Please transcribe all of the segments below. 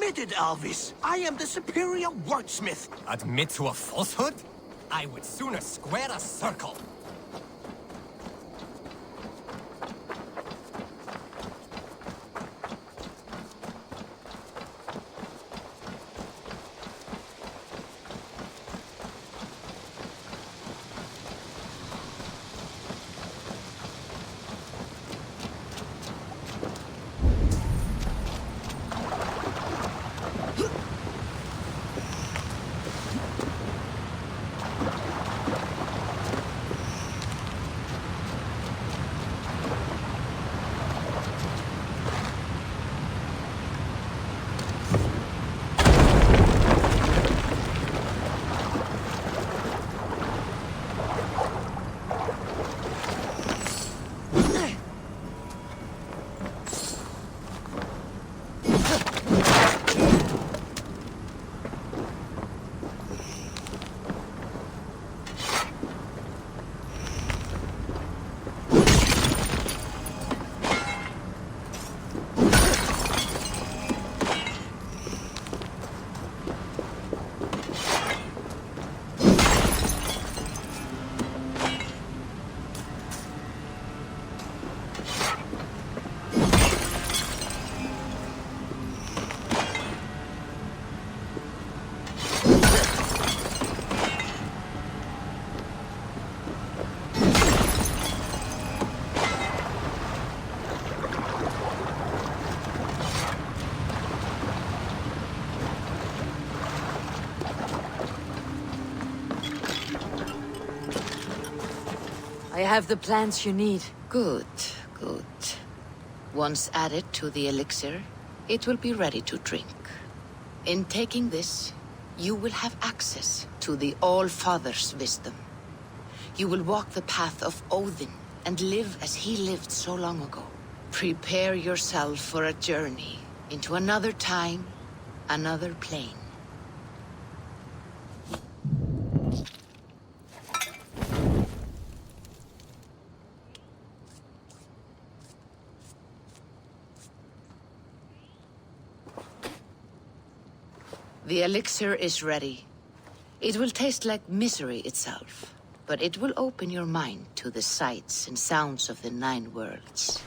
admitted, Alvis. I am the superior wordsmith. Admit to a falsehood? I would sooner square a circle. I have the plants you need. Good, good. Once added to the elixir, it will be ready to drink. In taking this, you will have access to the All-Father's wisdom. You will walk the path of Odin and live as he lived so long ago. Prepare yourself for a journey into another time, another plane. The elixir is ready. It will taste like misery itself, but it will open your mind to the sights and sounds of the 9 worlds.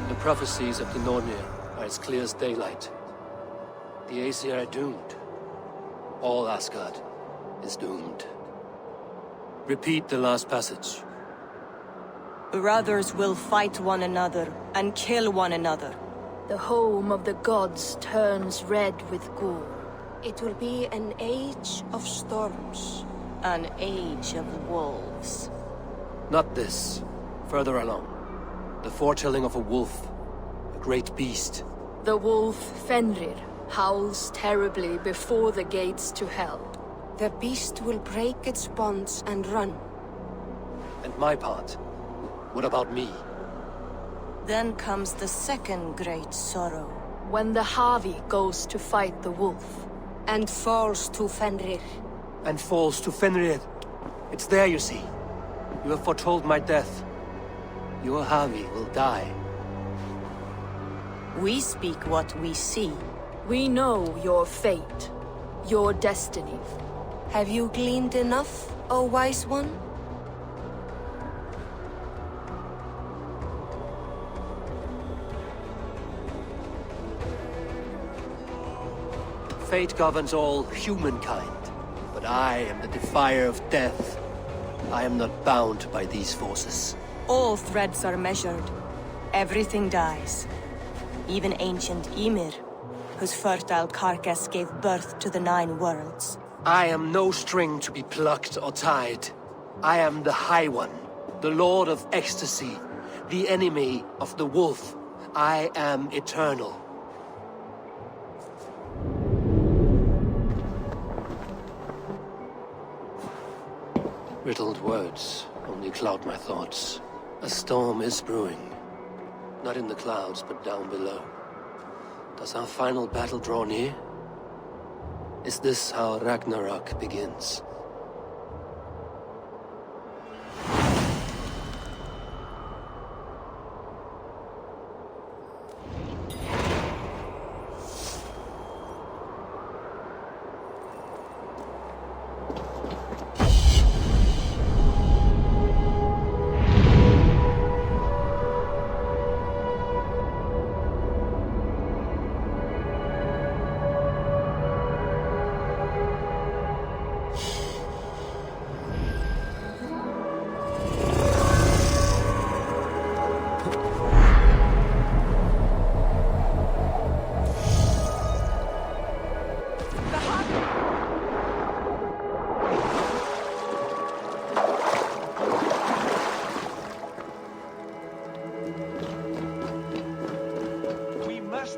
The prophecies of the Nornir are as clear as daylight. The Aesir are doomed. All Asgard is doomed. Repeat the last passage. Brothers will fight one another and kill one another. The home of the gods turns red with gore. It will be an age of storms. An age of wolves. Not this. Further along. The foretelling of a wolf. A great beast. The wolf Fenrir howls terribly before the gates to hell. The beast will break its bonds and run. And my part? What about me? Then comes the second great sorrow. When the Harvey goes to fight the wolf. And falls to Fenrir. And falls to Fenrir. It's there, you see. You have foretold my death. Your Harvey will die. We speak what we see. We know your fate, your destiny. Have you gleaned enough, O wise one? Fate governs all humankind, but I am the defier of death. I am not bound by these forces. All threads are measured. Everything dies. Even ancient Ymir, whose fertile carcass gave birth to the 9 worlds. I am no string to be plucked or tied. I am the High One, the Lord of Ecstasy, the enemy of the Wolf. I am eternal. Riddled words only cloud my thoughts. A storm is brewing. Not in the clouds, but down below. Does our final battle draw near? Is this how Ragnarok begins?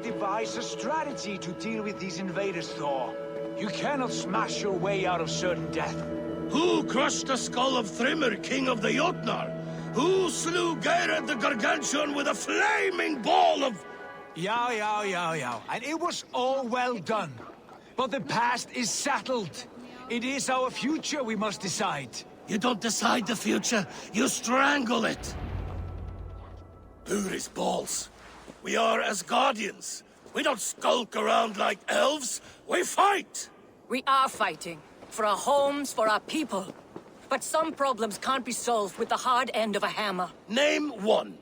devise a strategy to deal with these invaders, Thor. You cannot smash your way out of certain death. Who crushed the skull of Thrymr, king of the Jotnar? Who slew Geirad the Gargantuan with a flaming ball of... Yeah. And it was all well done. But the past is settled. It is our future we must decide. You don't decide the future, you strangle it! Buri's balls. We are Asgardians. We don't skulk around like elves. We fight! We are fighting. For our homes, for our people. But some problems can't be solved with the hard end of a hammer. Name one.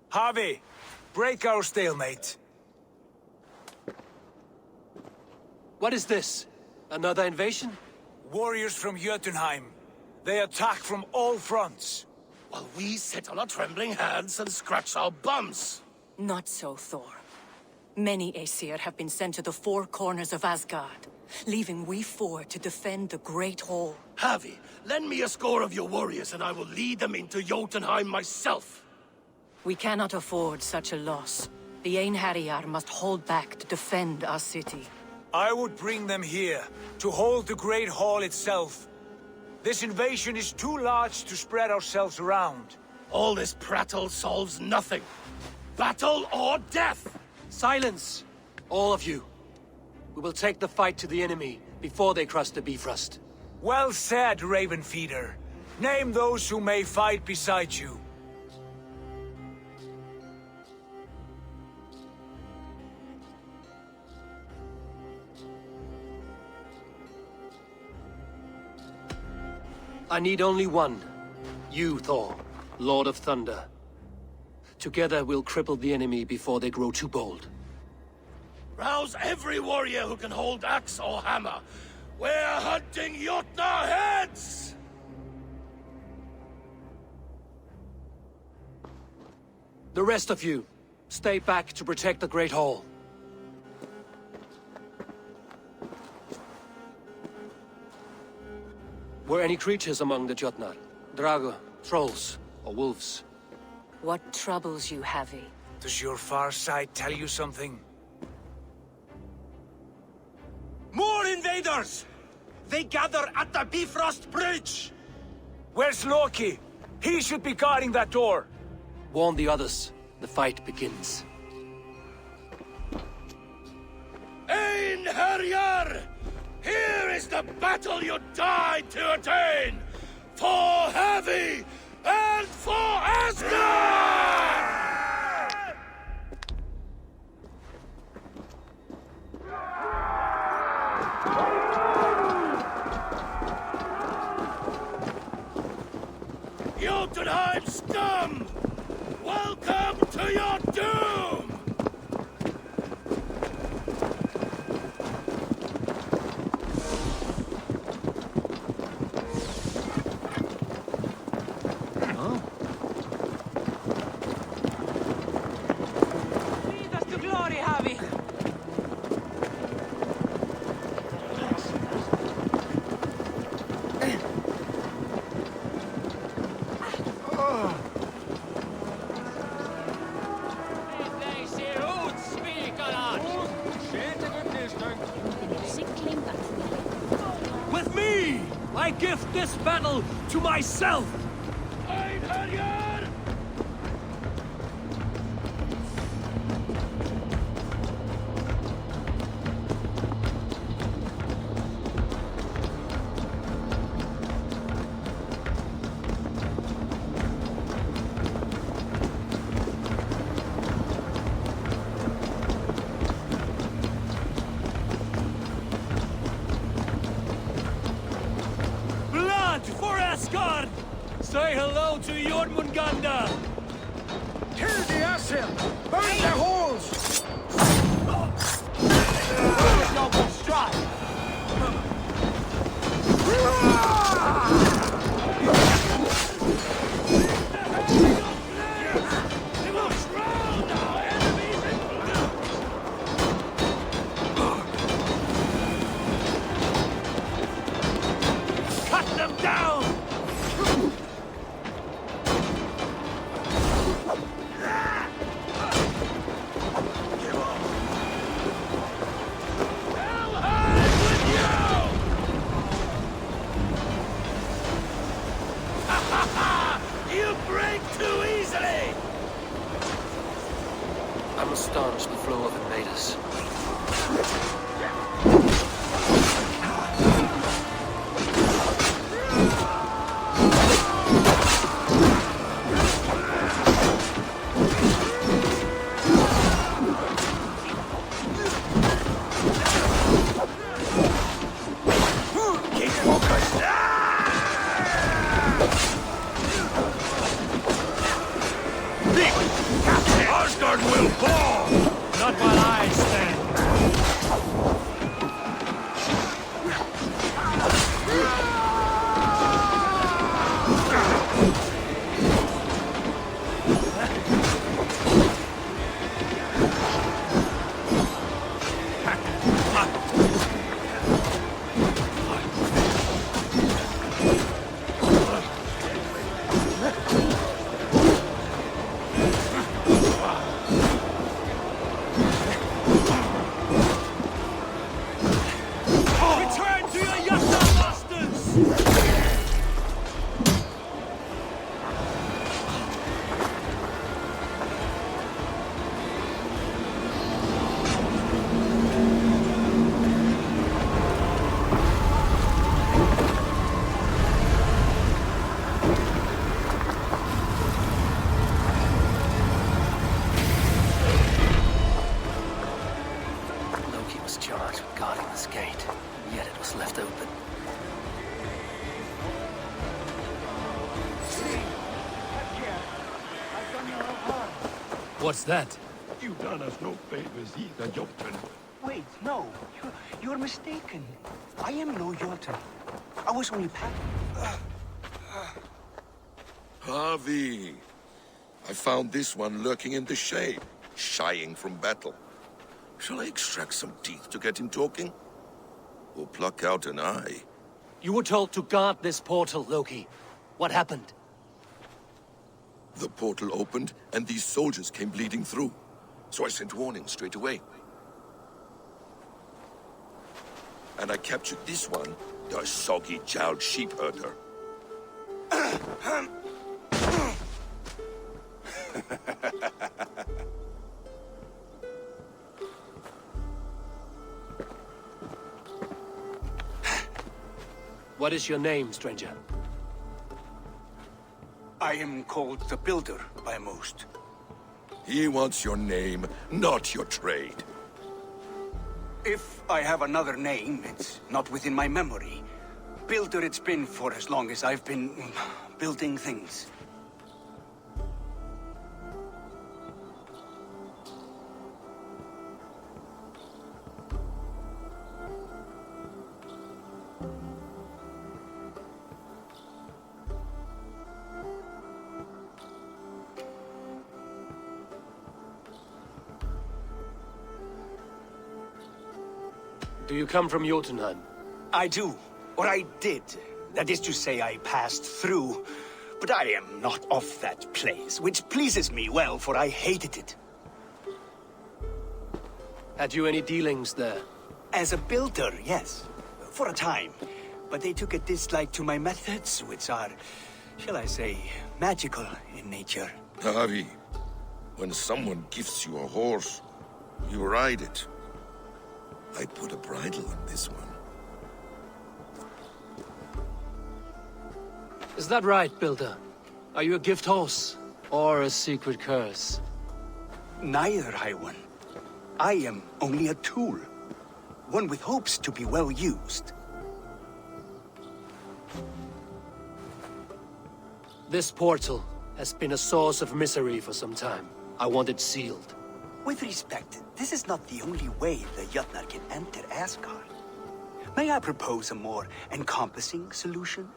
Harvey, break our stalemate. What is this? Another invasion? Warriors from Jotunheim. They attack from all fronts. While we sit on our trembling hands and scratch our bums. Not so, Thor. Many Aesir have been sent to the four corners of Asgard, leaving we four to defend the Great Hall. Harvey, lend me a score of your warriors and I will lead them into Jotunheim myself. We cannot afford such a loss. The Einherjar must hold back to defend our city. I would bring them here, to hold the Great Hall itself. This invasion is too large to spread ourselves around. All this prattle solves nothing. Battle or death! Silence! All of you. We will take the fight to the enemy before they cross the Bifrost. Well said, Ravenfeeder. Name those who may fight beside you. I need only one. You, Thor, Lord of Thunder. Together we'll cripple the enemy before they grow too bold. Rouse every warrior who can hold axe or hammer. We're hunting Jotnar heads! The rest of you, stay back to protect the Great Hall. Were any creatures among the Jotnar? Drago, trolls, or wolves? What troubles you, Havi? Does your far sight tell you something? invaders! They gather at the Bifrost Bridge! Where's Loki? He should be guarding that door! Warn the others. The fight begins. Einherjar! Here is the battle you died to attain! For Heavy and for Asgard! Jotunheim scum! Welcome to your doom! Lead us to glory, Javi! With me! I gift this battle to myself! Einherjar! Blood for Asgard! Say hello to Jormungandr! Kill the Asir! Burn their holes! Double strike! They will drown our enemies in blood! Cut them down! You break too easily! I'm astonished the flow of invaders. Keep focused! Asgard will fall! Not while I stand. Return to your Yasna masters! Loki was charged with guarding this gate, yet it was left open. What's that? You done us no favors either, Jotun. Wait, no. You're mistaken. I am no Jotun. I was only Harvey! I found this one lurking in the shade, shying from battle. Shall I extract some teeth to get him talking? Or pluck out an eye? You were told to guard this portal, Loki. What happened? The portal opened, and these soldiers came bleeding through. So I sent warning straight away. And I captured this one, the soggy-jowled sheep herder. What is your name, stranger? I am called the Builder by most. He wants your name, not your trade. If I have another name, it's not within my memory. Builder it's been for as long as I've been building things. Do you come from Jotunheim? I do. Or I did. That is to say, I passed through. But I am not of that place, which pleases me well, for I hated it. Had you any dealings there? As a builder, yes. For a time. But they took a dislike to my methods, which are, shall I say, magical in nature. Harvey, when someone gifts you a horse, you ride it. I put a bridle on this one. Is that right, Builder? Are you a gift horse? Or a secret curse? Neither, High One. I am only a tool. One with hopes to be well used. This portal has been a source of misery for some time. I want it sealed. With respect, this is not the only way the Jötnar can enter Asgard. May I propose a more encompassing solution?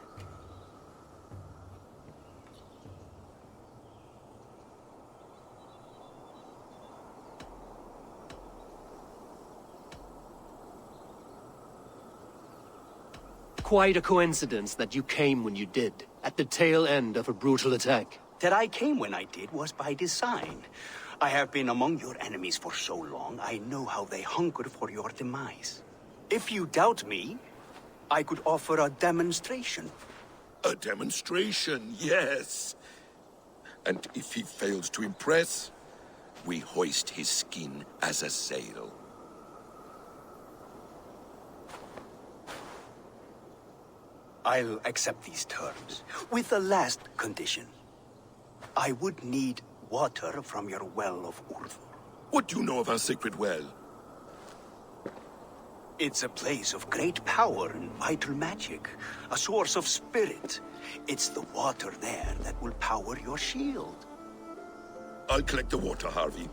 Quite a coincidence that you came when you did, at the tail end of a brutal attack. That I came when I did was by design. I have been among your enemies for so long, I know how they hunger for your demise. If you doubt me, I could offer a demonstration. A demonstration, yes. And if he fails to impress, we hoist his skin as a sail. I'll accept these terms, with the last condition. I would need water from your well of Urthur. What do you know of our sacred well? It's a place of great power and vital magic, a source of spirit. It's the water there that will power your shield. I'll collect the water, Harvey.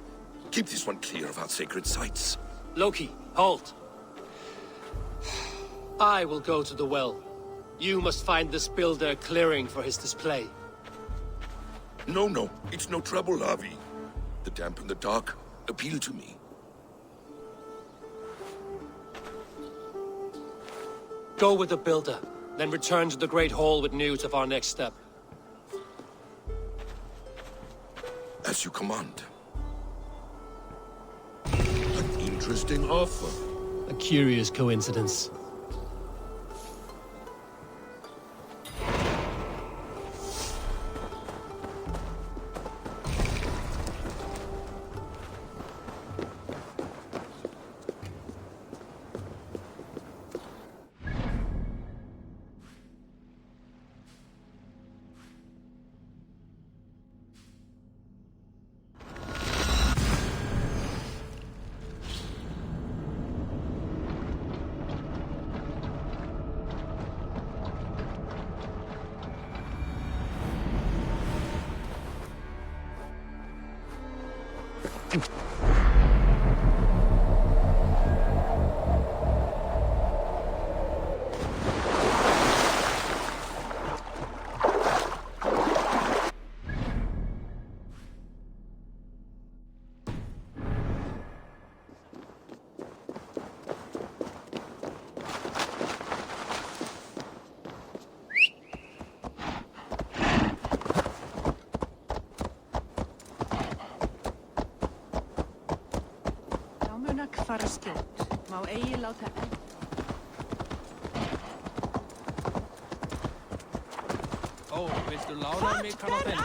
Keep this one clear of our sacred sites. Loki, halt! I will go to the well. You must find this builder clearing for his display. No, it's no trouble, Harvey. The damp and the dark appeal to me. Go with the builder, then return to the Great Hall with news of our next step. As you command. An interesting offer. A curious coincidence. Fara skjótt, má eigi láta Hvis du laver mig, kan du finde.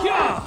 Yeah!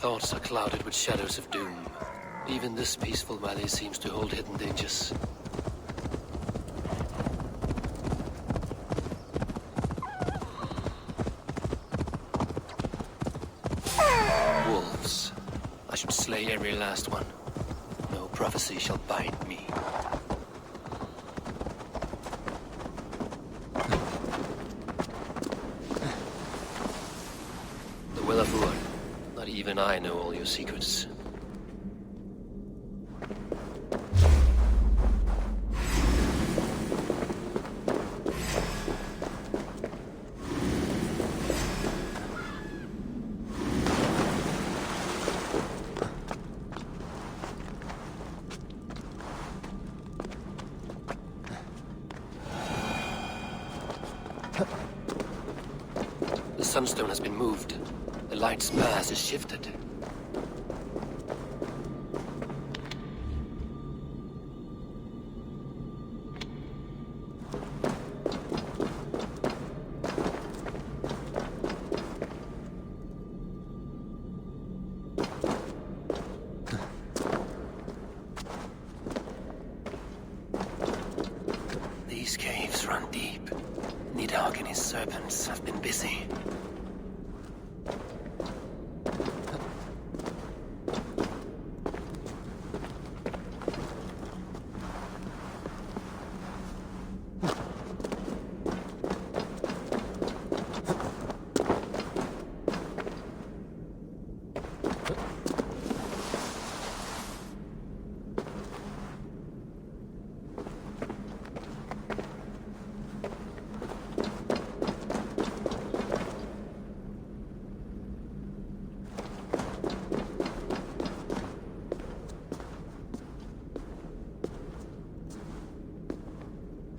Thoughts are clouded with shadows of doom. Even this peaceful valley seems to hold hidden dangers. Wolves. I should slay every last one. No prophecy shall bind me. The Will of Ruin. Not even I know all your secrets. The sunstone has been moved. The light's path is shifted. These caves run deep. Nidhogg and his serpents have been busy.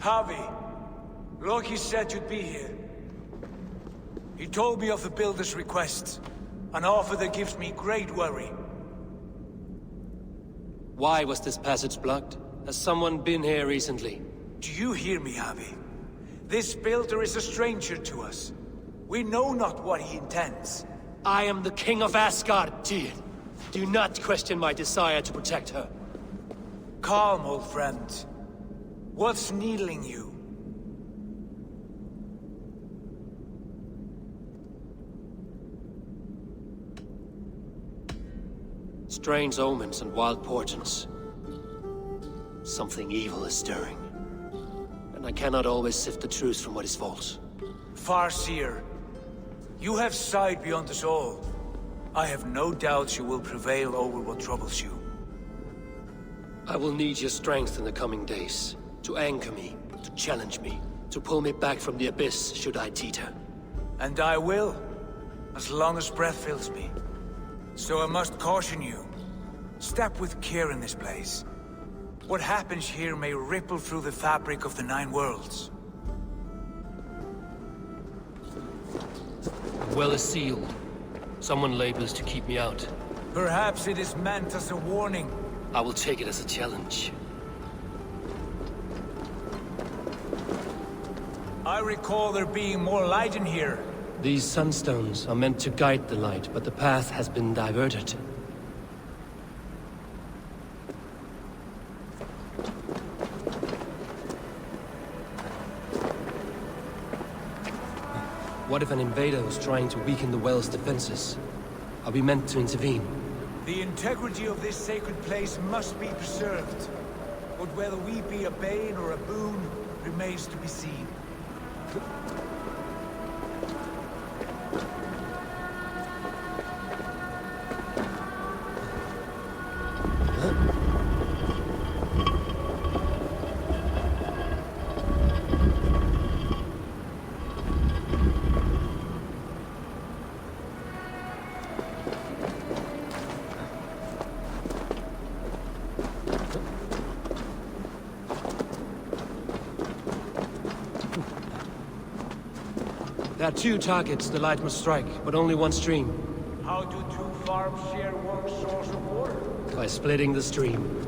Harvey, Loki said you'd be here. He told me of the Builder's request, an offer that gives me great worry. Why was this passage blocked? Has someone been here recently? Do you hear me, Harvey? This Builder is a stranger to us. We know not what he intends. I am the King of Asgard, Tyr. Do not question my desire to protect her. Calm, old friend. What's needling you? Strange omens and wild portents. Something evil is stirring. And I cannot always sift the truth from what is false. Farseer, you have sight beyond us all. I have no doubts you will prevail over what troubles you. I will need your strength in the coming days. To anchor me, to challenge me, to pull me back from the abyss should I teeter. And I will, as long as breath fills me. So I must caution you. Step with care in this place. What happens here may ripple through the fabric of the Nine Worlds. Well is sealed. Someone labors to keep me out. Perhaps it is meant as a warning. I will take it as a challenge. I recall there being more light in here. These sunstones are meant to guide the light, but the path has been diverted. What if an invader was trying to weaken the well's defenses? Are we meant to intervene? The integrity of this sacred place must be preserved. But whether we be a bane or a boon remains to be seen. There are 2 targets the light must strike, but only one stream. How do 2 farms share one source of water? By splitting the stream.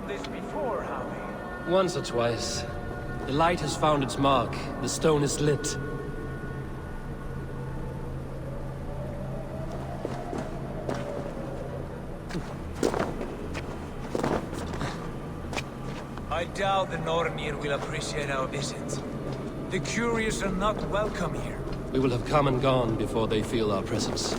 done this before, have we? Once or twice. The light has found its mark. The stone is lit. I doubt the Nornir will appreciate our visit. The curious are not welcome here. We will have come and gone before they feel our presence.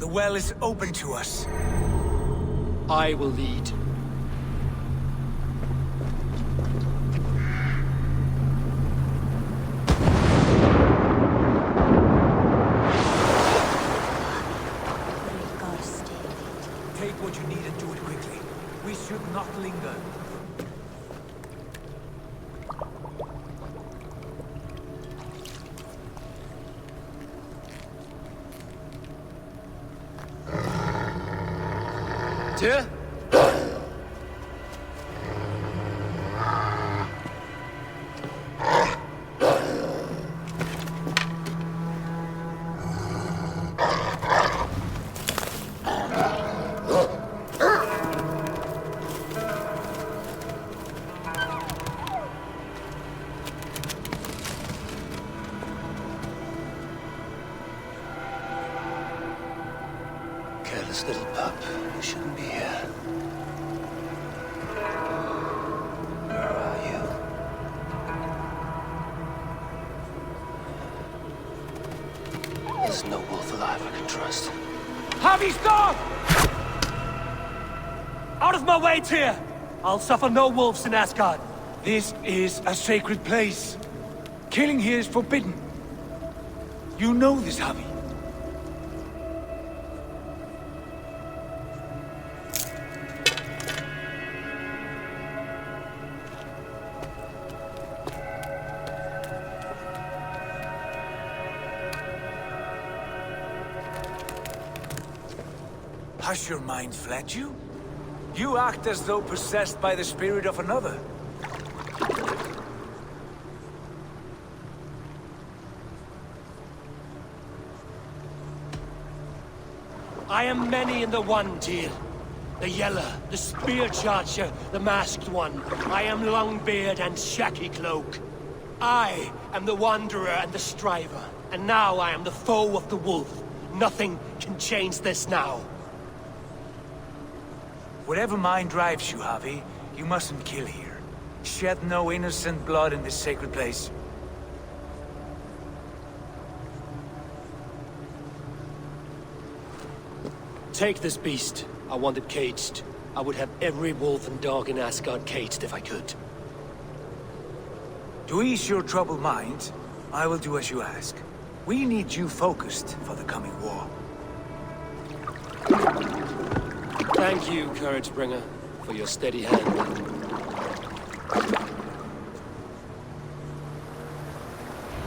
The well is open to us. I will lead. Take what you need and do it quickly. We should not linger. Tyr? Careless little pup. You shouldn't be here. Where are you? There's no wolf alive I can trust. Javi, stop! Out of my way, Tyr! I'll suffer no wolves in Asgard. This is a sacred place. Killing here is forbidden. You know this, Javi. Has your mind fled you? You act as though possessed by the spirit of another. I am many in the one, Tyr. The Yeller, the Spear Charger, the Masked One. I am Longbeard and Shaky Cloak. I am the Wanderer and the Striver. And now I am the foe of the Wolf. Nothing can change this now. Whatever mind drives you, Javi, you mustn't kill here. Shed no innocent blood in this sacred place. Take this beast. I want it caged. I would have every wolf and dog in Asgard caged if I could. To ease your troubled mind, I will do as you ask. We need you focused for the coming war. Thank you, Courage Bringer, for your steady hand.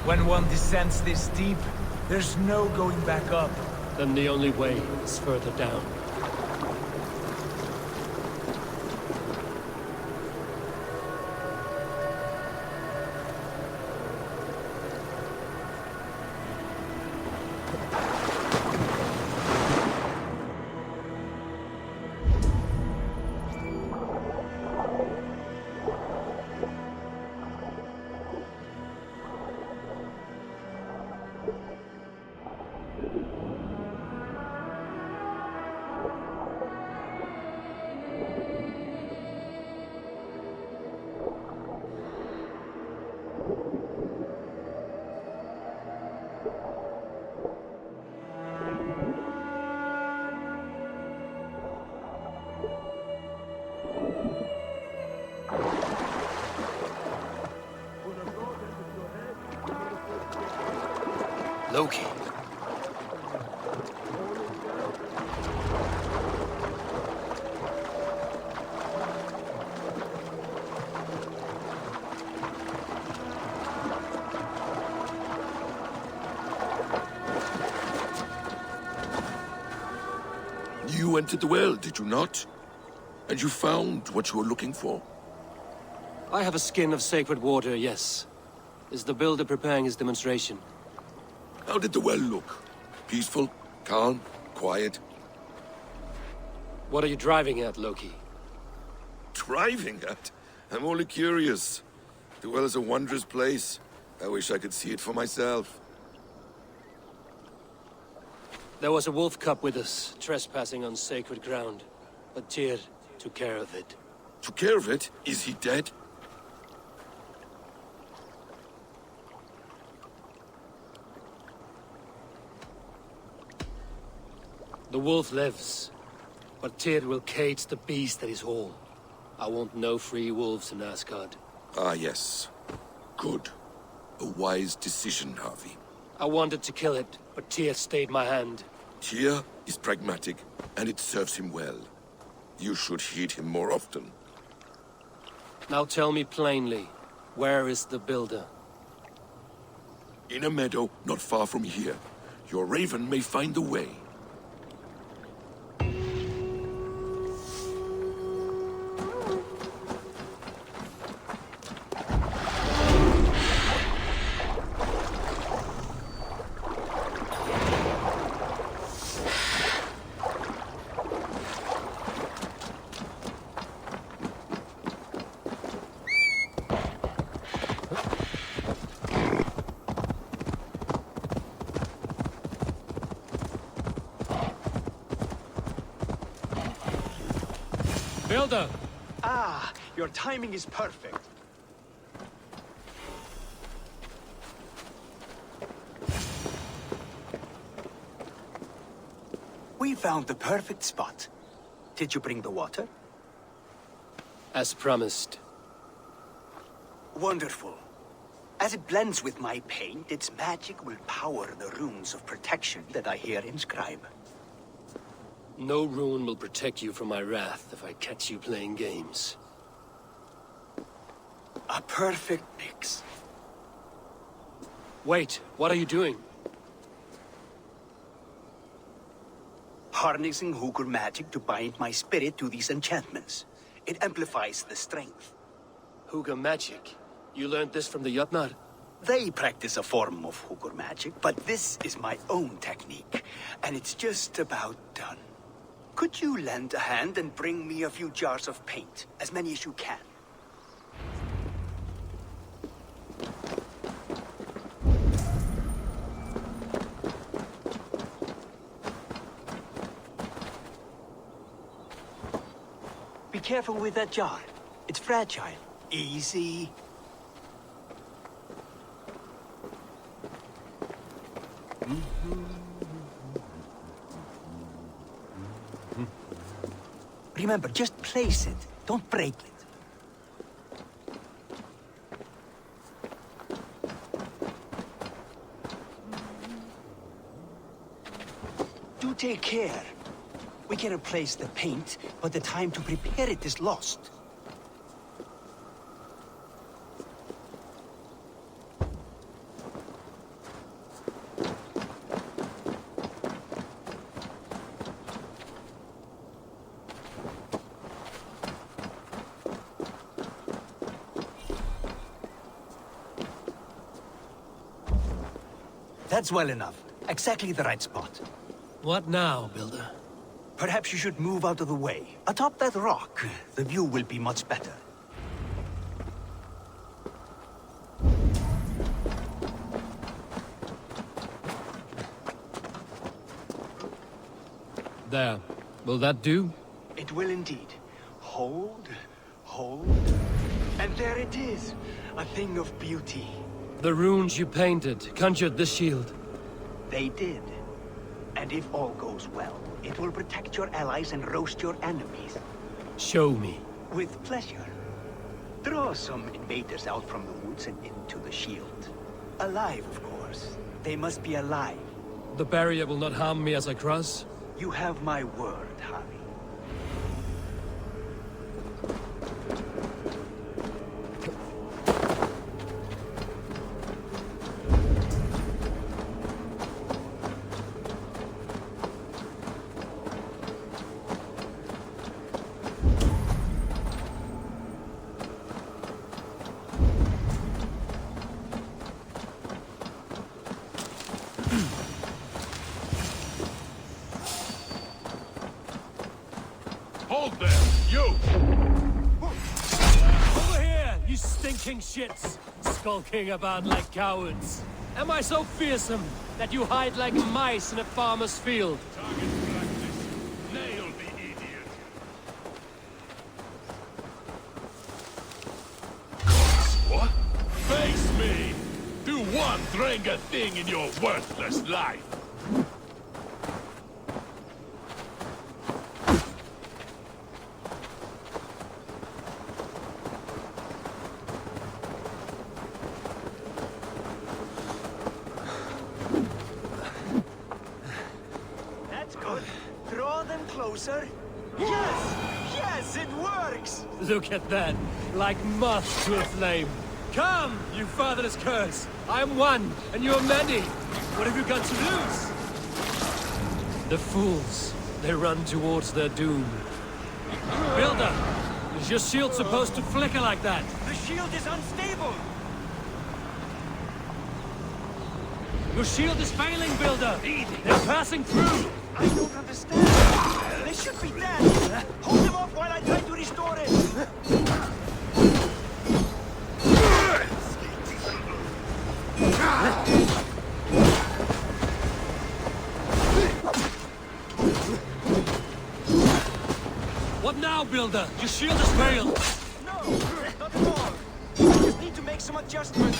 When one descends this deep, there's no going back up. Then the only way is further down. Loki. You entered the well, did you not? And you found what you were looking for? I have a skin of sacred water, yes. Is the builder preparing his demonstration? How did the well look? Peaceful? Calm? Quiet? What are you driving at, Loki? Driving at? I'm only curious. The well is a wondrous place. I wish I could see it for myself. There was a wolf cub with us, trespassing on sacred ground. But Tyr took care of it. Took care of it? Is he dead? The wolf lives, but Tyr will cage the beast at his hall. I want no free wolves in Asgard. Ah, yes. Good. A wise decision, Harvey. I wanted to kill it, but Tyr stayed my hand. Tyr is pragmatic, and it serves him well. You should heed him more often. Now tell me plainly, where is the builder? In a meadow not far from here. Your raven may find the way. Builder! Ah, your timing is perfect. We found the perfect spot. Did you bring the water? As promised. Wonderful. As it blends with my paint, its magic will power the runes of protection that I hear inscribe. No rune will protect you from my wrath if I catch you playing games. A perfect mix. Wait, what are you doing? Harnessing Hugr magic to bind my spirit to these enchantments. It amplifies the strength. Hugr magic? You learned this from the Jotnar? They practice a form of Hugr magic, but this is my own technique, and it's just about done. Could you lend a hand and bring me a few jars of paint? As many as you can. Be careful with that jar. It's fragile. Easy. Remember, just place it. Don't break it. Do take care. We can replace the paint, but the time to prepare it is lost. That's well enough. Exactly the right spot. What now, Builder? Perhaps you should move out of the way. Atop that rock, the view will be much better. There. Will that do? It will indeed. Hold, hold, and there it is. A thing of beauty. The runes you painted conjured this shield. They did. And if all goes well, it will protect your allies and roast your enemies. Show me. With pleasure. Draw some invaders out from the woods and into the shield. Alive, of course. They must be alive. The barrier will not harm me as I cross? You have my word, Harry. Hold there, you! Over here, you stinking shits! Skulking about like cowards. Am I so fearsome that you hide like mice in a farmer's field? Target practice. Nail the idiot. What? Face me! Do one Drenga thing in your worthless life! Draw them closer. Yes! Yes, it works! Look at that, like moth to a flame. Come, you fatherless curse! I am one, and you are many. What have you got to lose? The fools. They run towards their doom. Builder, is your shield supposed to flicker like that? The shield is unstable! Your shield is failing, Builder! They're passing through! I don't understand. They should be dead. Hold them off while I try to restore it. What now, Builder? Your shield is failed! No, not at all. I just need to make some adjustments.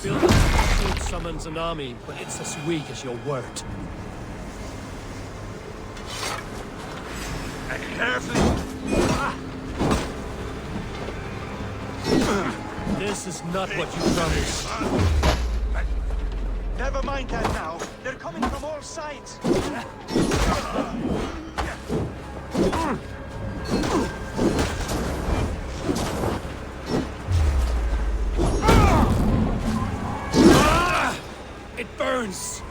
Builder, shield summons an army, but it's as weak as your word. This is not what you promised. Never mind that now. They're coming from all sides. It burns!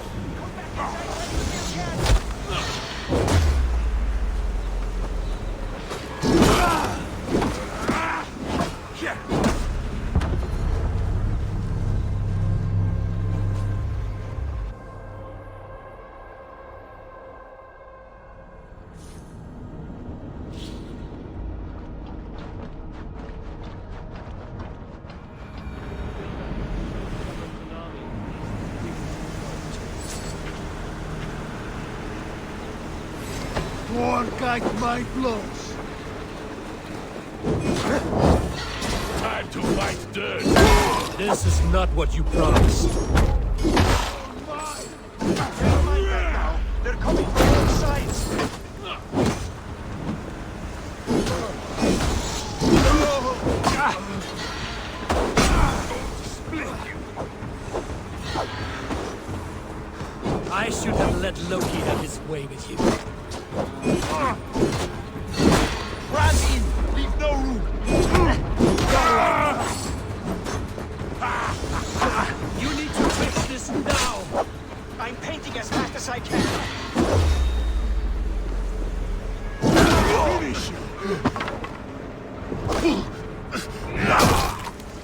Like my blows. Time to fight dirt. This is not what you promised. Never mind that now. They're coming from all sides. I should have let Loki have his way with you. Run in! Leave no room! You need to fix this now! I'm painting as fast as I can. Finish you.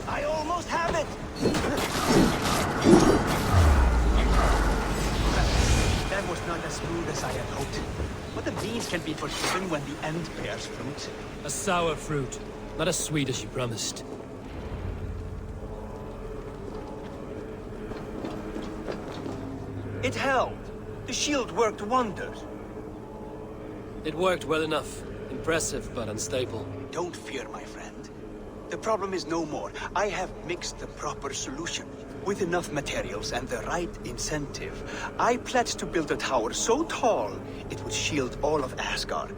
I almost have it! That was not as smooth as I had hoped. But the beans can be forgiven when the end bears fruit. A sour fruit, not as sweet as you promised. It held. The shield worked wonders. It worked well enough. Impressive, but unstable. Don't fear, my friend. The problem is no more. I have mixed the proper solution. With enough materials and the right incentive, I pledged to build a tower so tall, it would shield all of Asgard.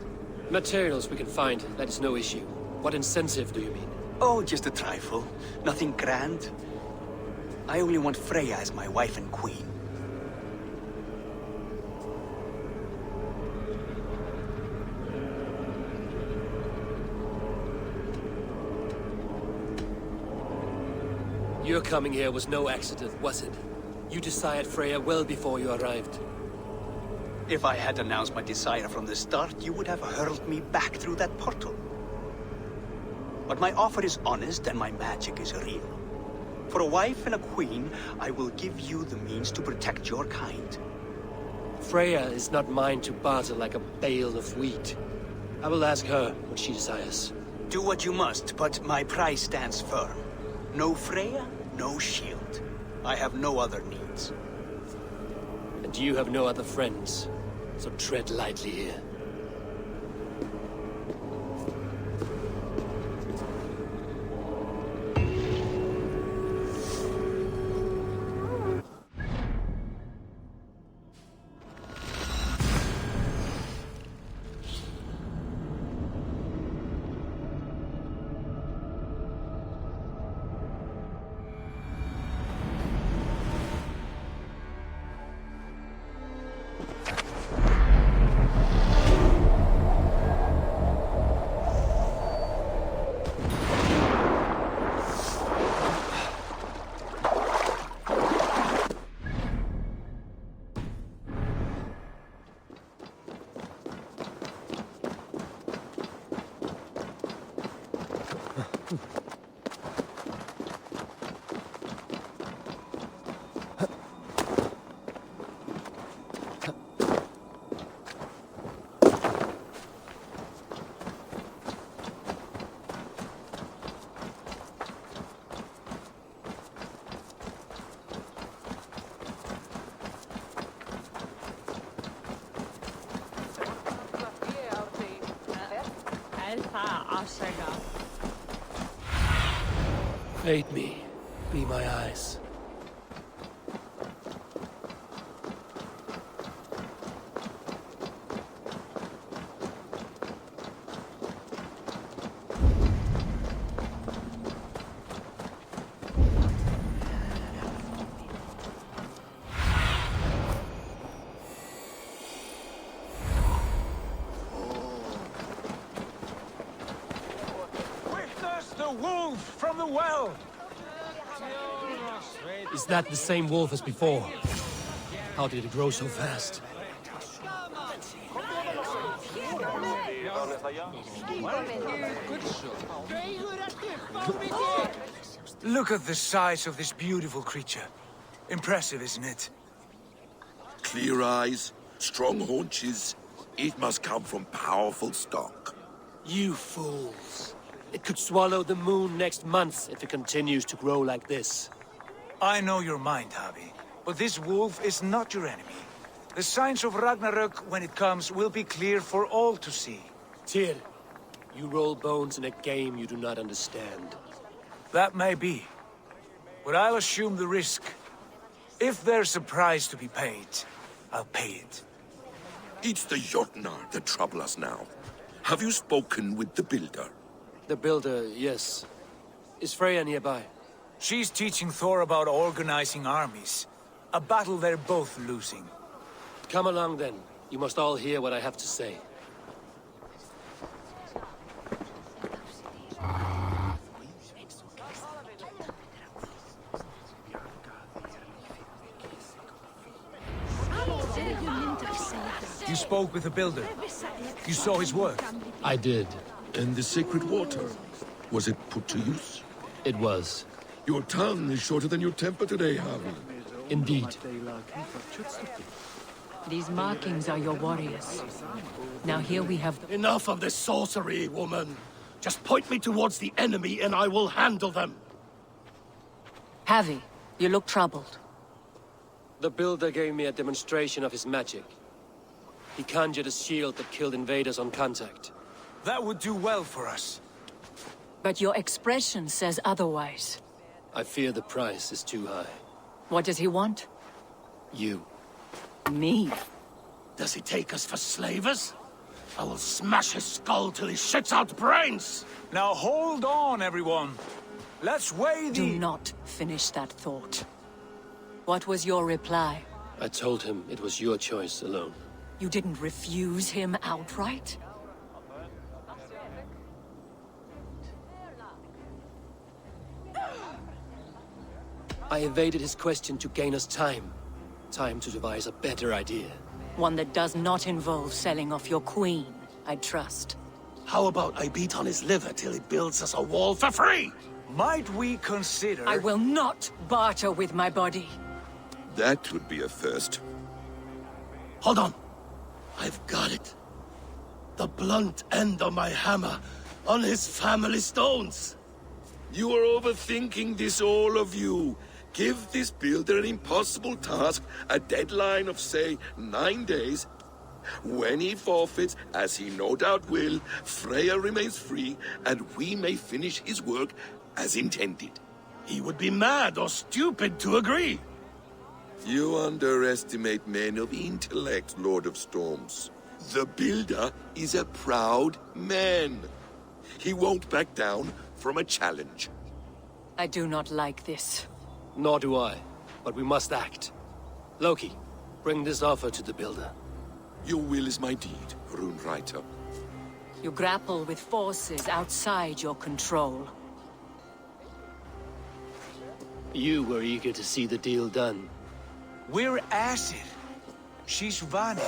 Materials we can find, that is no issue. What incentive do you mean? Oh, just a trifle. Nothing grand. I only want Freya as my wife and queen. Your coming here was no accident, was it? You desired Freya well before you arrived. If I had announced my desire from the start, you would have hurled me back through that portal. But my offer is honest and my magic is real. For a wife and a queen, I will give you the means to protect your kind. Freya is not mine to barter like a bale of wheat. I will ask her what she desires. Do what you must, but my price stands firm. No Freya, no shield. I have no other needs. And you have no other friends, so tread lightly here. Aid me. Be my eyes. Witness the wolf from the well! Is that the same wolf as before? How did it grow so fast? Look at the size of this beautiful creature. Impressive, isn't it? Clear eyes, strong haunches. It must come from powerful stock. You fools. It could swallow the moon next month if it continues to grow like this. I know your mind, Javi, but this wolf is not your enemy. The signs of Ragnarök, when it comes, will be clear for all to see. Tyr, you roll bones in a game you do not understand. That may be, but I'll assume the risk. If there's a price to be paid, I'll pay it. It's the Jotnar that trouble us now. Have you spoken with the Builder? The Builder, yes. Is Freya nearby? She's teaching Thor about organizing armies. A battle they're both losing. Come along then. You must all hear what I have to say. You spoke with the Builder. You saw his work. I did. And the sacred water? Was it put to use? It was. Your tongue is shorter than your temper today, Javi. Indeed. These markings are your warriors. Now here we have... Enough of this sorcery, woman. Just point me towards the enemy and I will handle them. Javi, you look troubled. The Builder gave me a demonstration of his magic. He conjured a shield that killed invaders on contact. That would do well for us. But your expression says otherwise. I fear the price is too high. What does he want? You. Me? Does he take us for slavers? I will smash his skull till he shits out brains! Now hold on, everyone. Let's weigh the... Do not finish that thought. What was your reply? I told him it was your choice alone. You didn't refuse him outright? I evaded his question to gain us time. Time to devise a better idea. One that does not involve selling off your queen, I trust. How about I beat on his liver till he builds us a wall for free? Might we consider... I will not barter with my body. That would be a first. Hold on. I've got it. The blunt end of my hammer on his family stones. You are overthinking this, all of you. Give this Builder an impossible task, a deadline of, say, 9 days. When he forfeits, as he no doubt will, Freya remains free, and we may finish his work as intended. He would be mad or stupid to agree. You underestimate men of intellect, Lord of Storms. The Builder is a proud man. He won't back down from a challenge. I do not like this. Nor do I, but we must act. Loki, bring this offer to the Builder. Your will is my deed, Rune Writer. You grapple with forces outside your control. You were eager to see the deal done. We're Acid. She's Vani.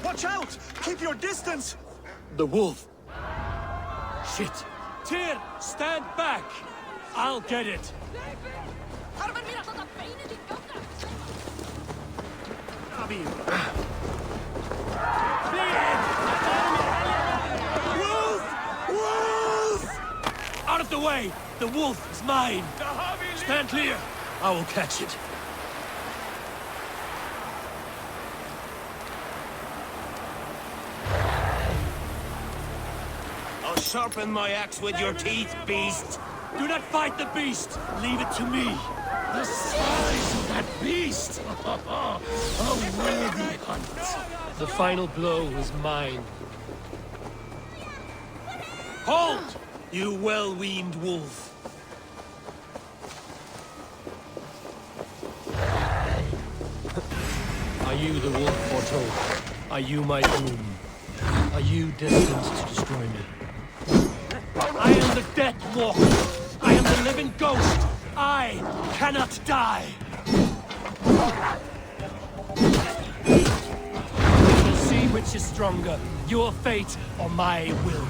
Watch out! Keep your distance! The wolf! Shit! Tyr, stand back! I'll get it! Wolf! Wolf! Out of the way! The wolf is mine! Stand clear! I will catch it. I'll show sharpen my axe with your teeth, beast! Do not fight the beast! Leave it to me! The size of that beast! A worthy hunt! The final blow is mine. Halt! You well-weaned wolf! Are you the wolf foretold? Are you my doom? Are you destined to destroy me? I am the Death Walker! I am the living ghost! I cannot die! We shall see which is stronger, your fate or my will.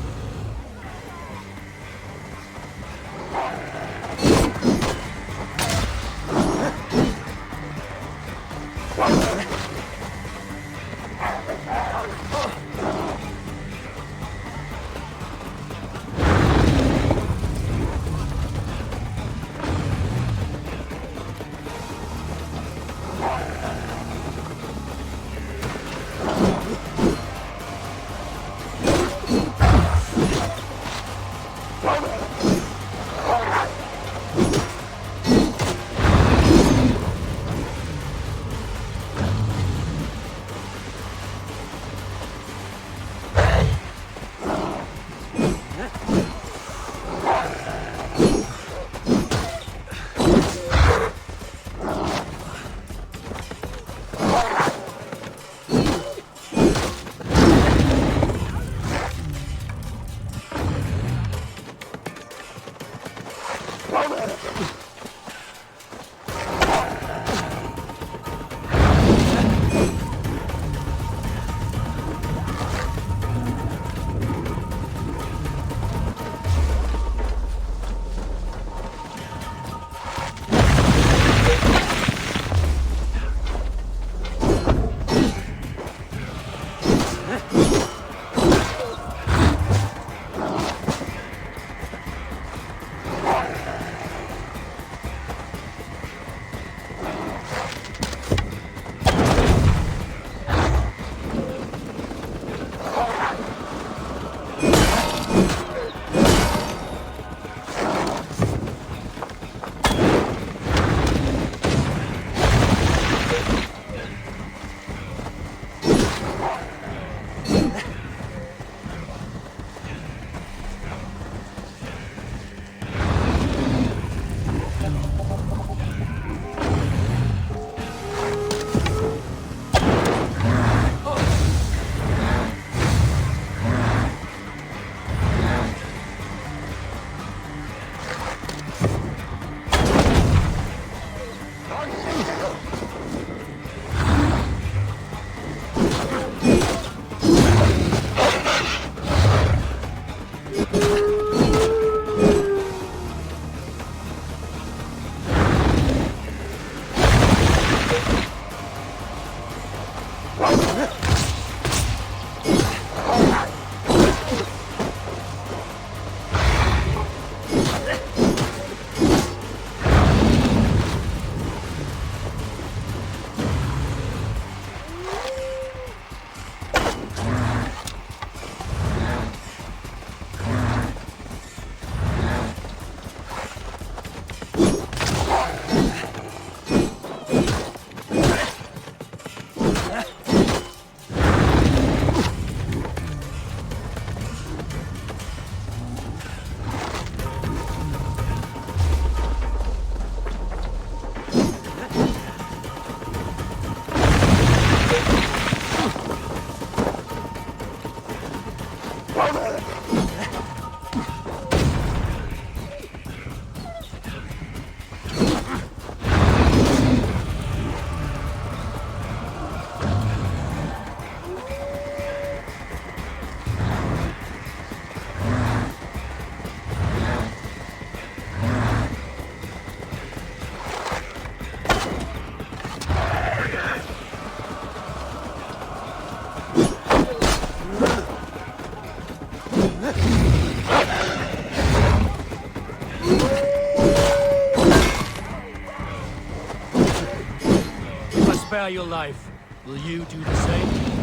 spare your life, will you do the same?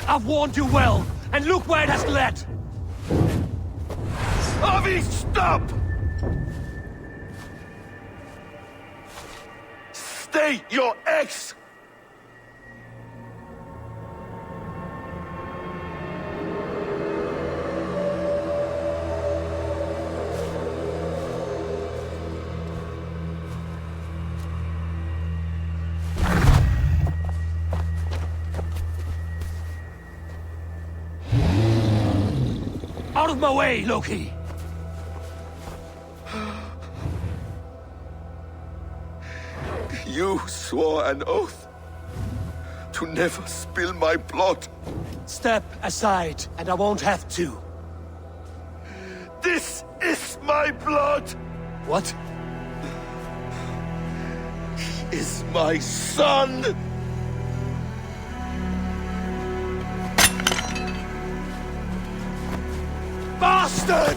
I've warned you well, and look where it has led! Avi, stop! Stay your ex! Out of my way, Loki! You swore an oath to never spill my blood. Step aside, and I won't have to. This is my blood! What? He is my son! Bastard!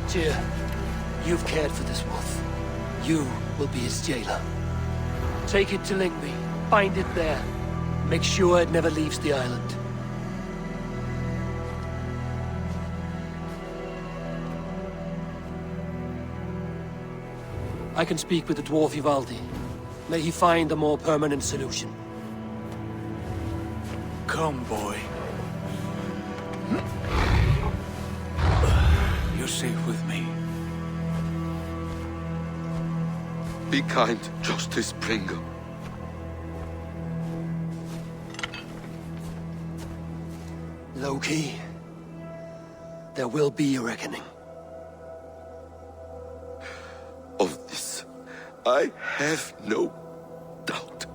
Tyr, you've cared for this wolf. You will be his jailer. Take it to Lingby. Bind it there. Make sure it never leaves the island. I can speak with the dwarf Ivaldi. May he find a more permanent solution. Come, boy. You're safe with me. Be kind, Justice Pringle. Loki, there will be a reckoning. Of this, I have no doubt.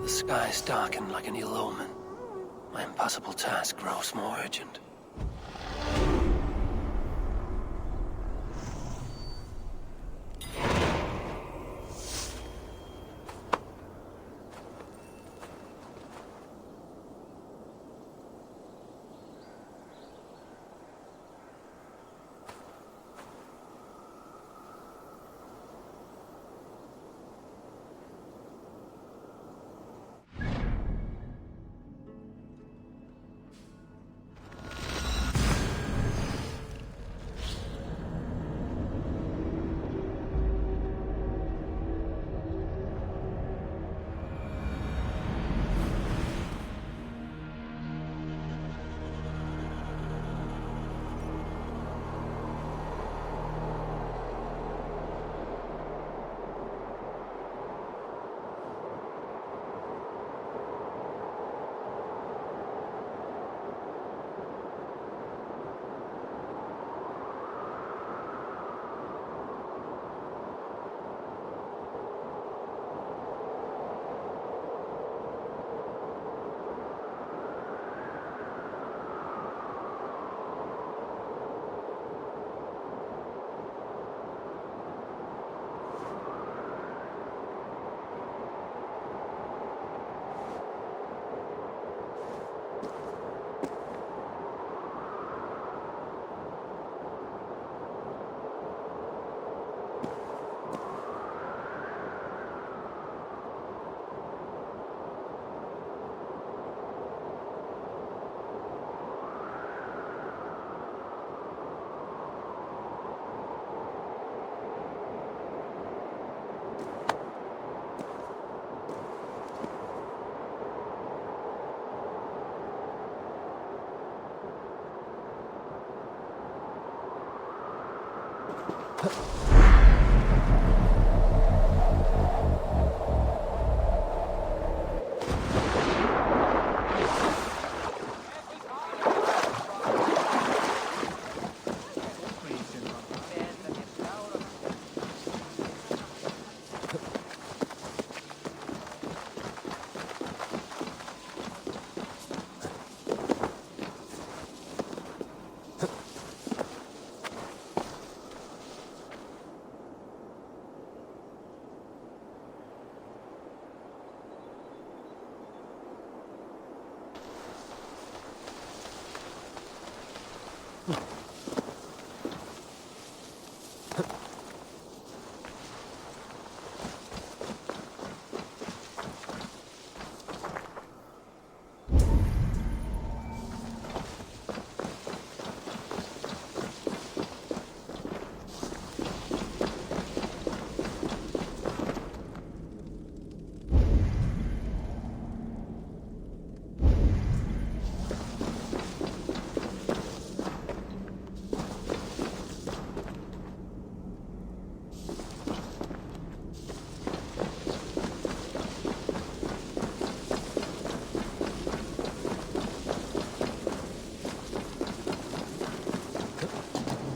The skies darken like an ill omen. My impossible task grows more urgent.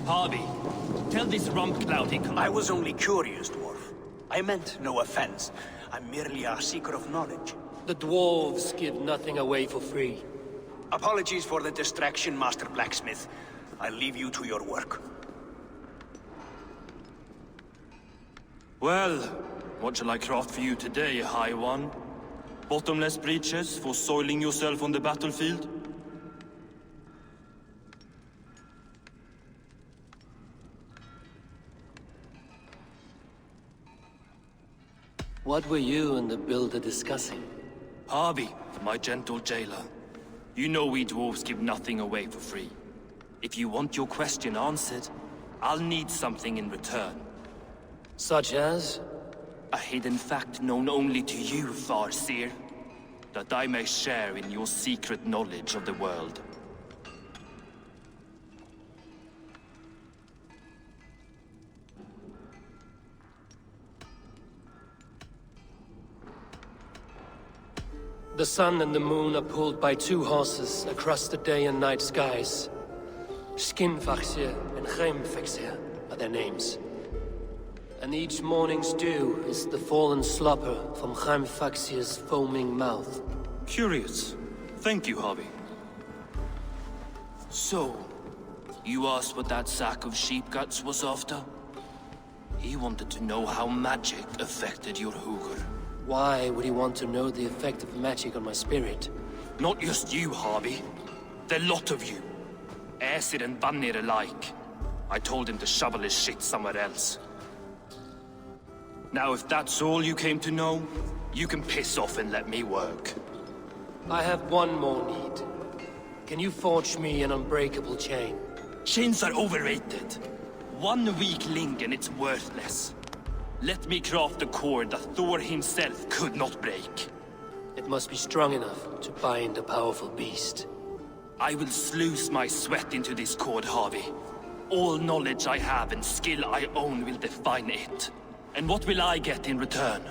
Harvey, tell this rump-cloud he comes. I was only curious, dwarf. I meant no offense. I'm merely a seeker of knowledge. The dwarves give nothing away for free. Apologies for the distraction, Master Blacksmith. I'll leave you to your work. Well, what shall I craft for you today, High One? Bottomless breeches for soiling yourself on the battlefield? What were you and the builder discussing? Harvey, my gentle jailer. You know we dwarves give nothing away for free. If you want your question answered, I'll need something in return. Such as? A hidden fact known only to you, Farseer. That I may share in your secret knowledge of the world. The sun and the moon are pulled by two horses across the day and night skies. Skinfaxir and Heimfaxir are their names. And each morning's dew is the fallen slobber from Heimfaxir's foaming mouth. Curious. Thank you, Harvey. So, you asked what that sack of sheep guts was after? He wanted to know how magic affected your Hugr. Why would he want to know the effect of magic on my spirit? Not just you, Harvey. The lot of you. Aesir and Vanir alike. I told him to shovel his shit somewhere else. Now, if that's all you came to know, you can piss off and let me work. I have one more need. Can you forge me an unbreakable chain? Chains are overrated. One weak link and it's worthless. Let me craft a cord that Thor himself could not break. It must be strong enough to bind a powerful beast. I will sluice my sweat into this cord, Harvey. All knowledge I have and skill I own will define it. And what will I get in return?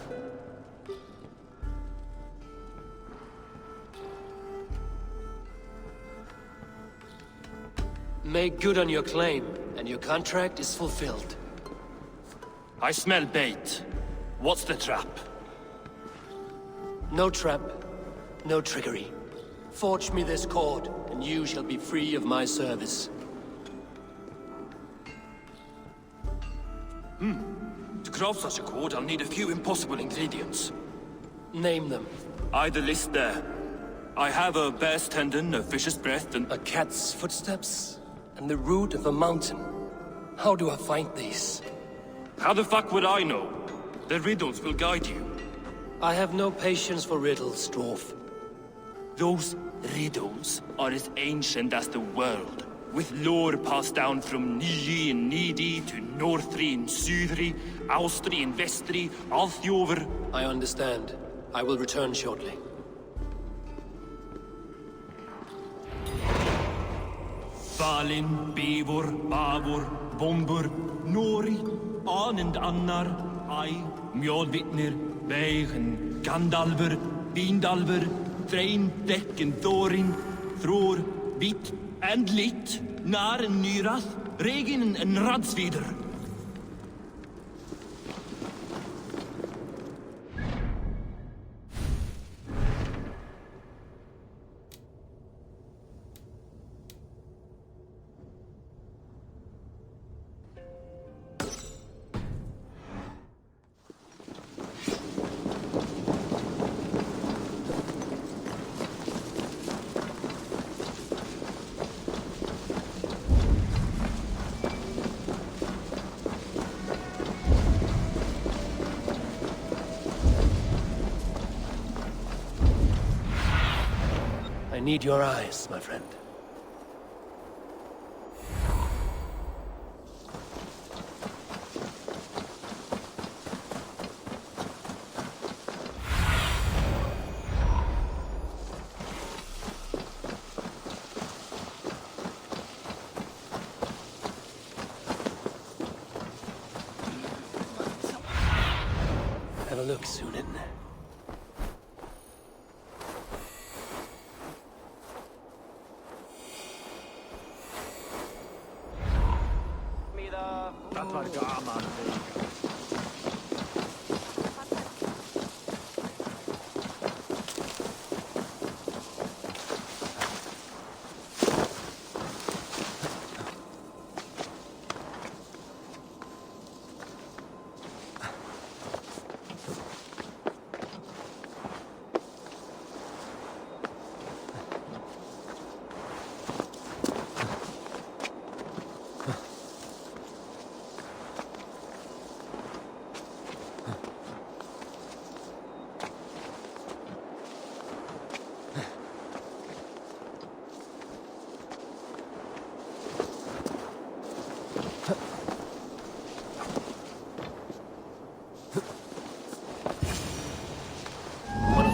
Make good on your claim, and your contract is fulfilled. I smell bait. What's the trap? No trap, no trickery. Forge me this cord, and you shall be free of my service. To craft such a cord, I'll need a few impossible ingredients. Name them. The list there. I have a bear's tendon, a fish's breath, and... A cat's footsteps, and the root of a mountain. How do I find these? How the fuck would I know? The riddles will guide you. I have no patience for riddles, dwarf. Those riddles are as ancient as the world, with lore passed down from Niji and Nidi to Northri and Sudri, Austri and Vestri, Althjover. I understand. I will return shortly. Balin, Beivor, Bavor, Bombur, Nori, Anend Annar, Ai, Mjolvitnir, Veigen, Gandalfur, Vindalfur, Thrain, Dekken, Thorin, Thror, Vit, and Lit, Naren Nyrath, Regin and Radsvider. I need your eyes, my friend. Have a look, Sunan.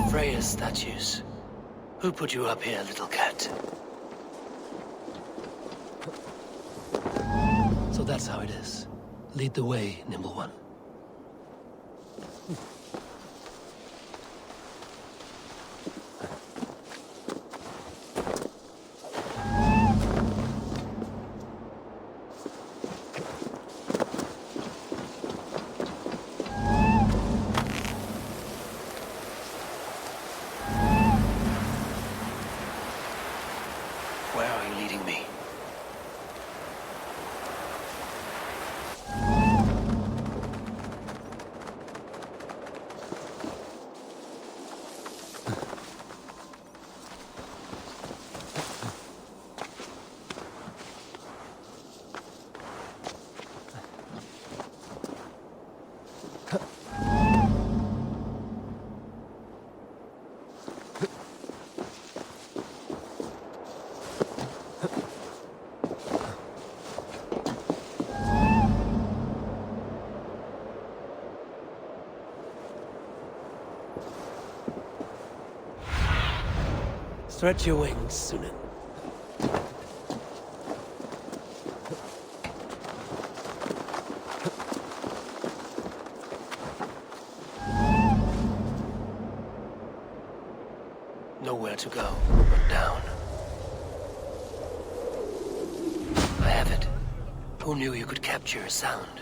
Freya's statues. Who put you up here, little cat? So that's how it is. Lead the way, Nimble One. Where are you leading me? Stretch your wings, Sunan. Nowhere to go but down. I have it. Who knew you could capture a sound?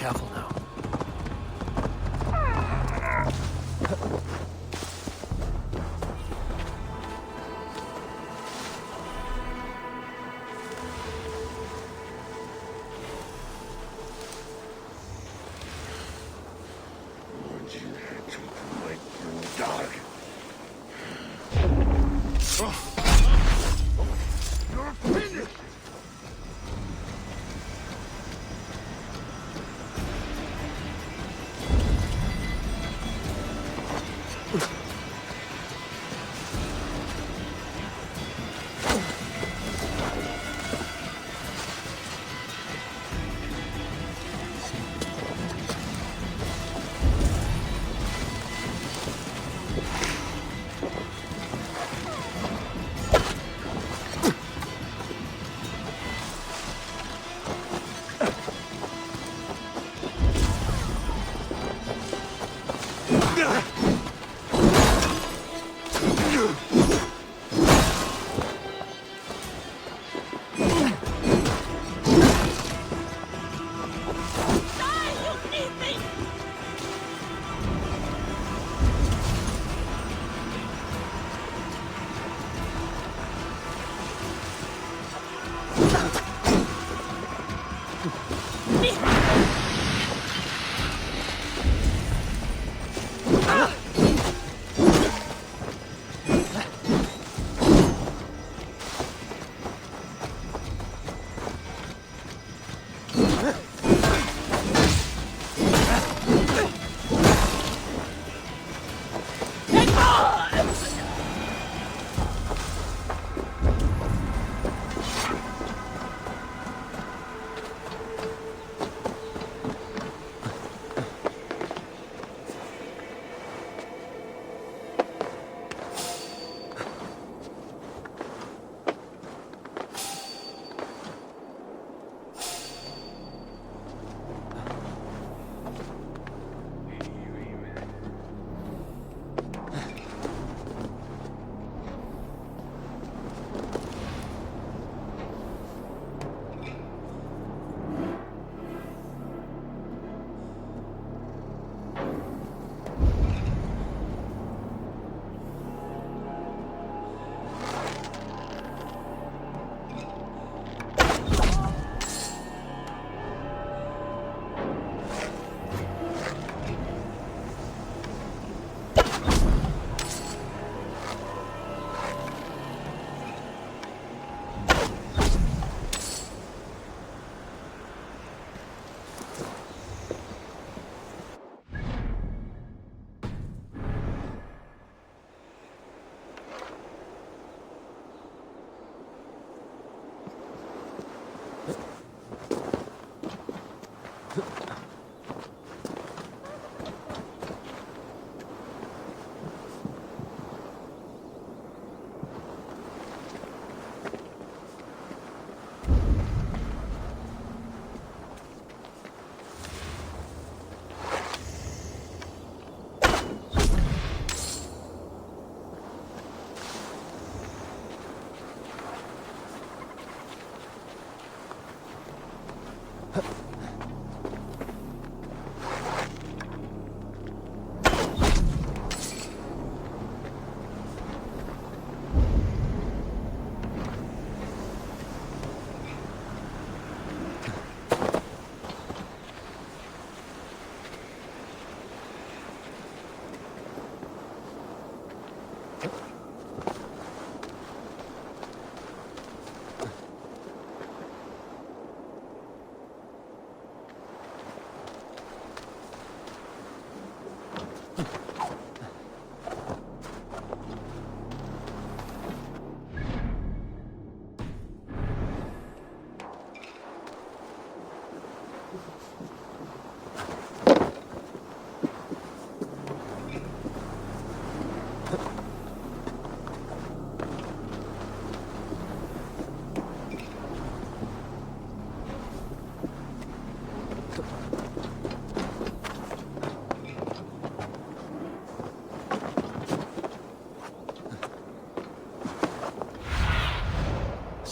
careful now.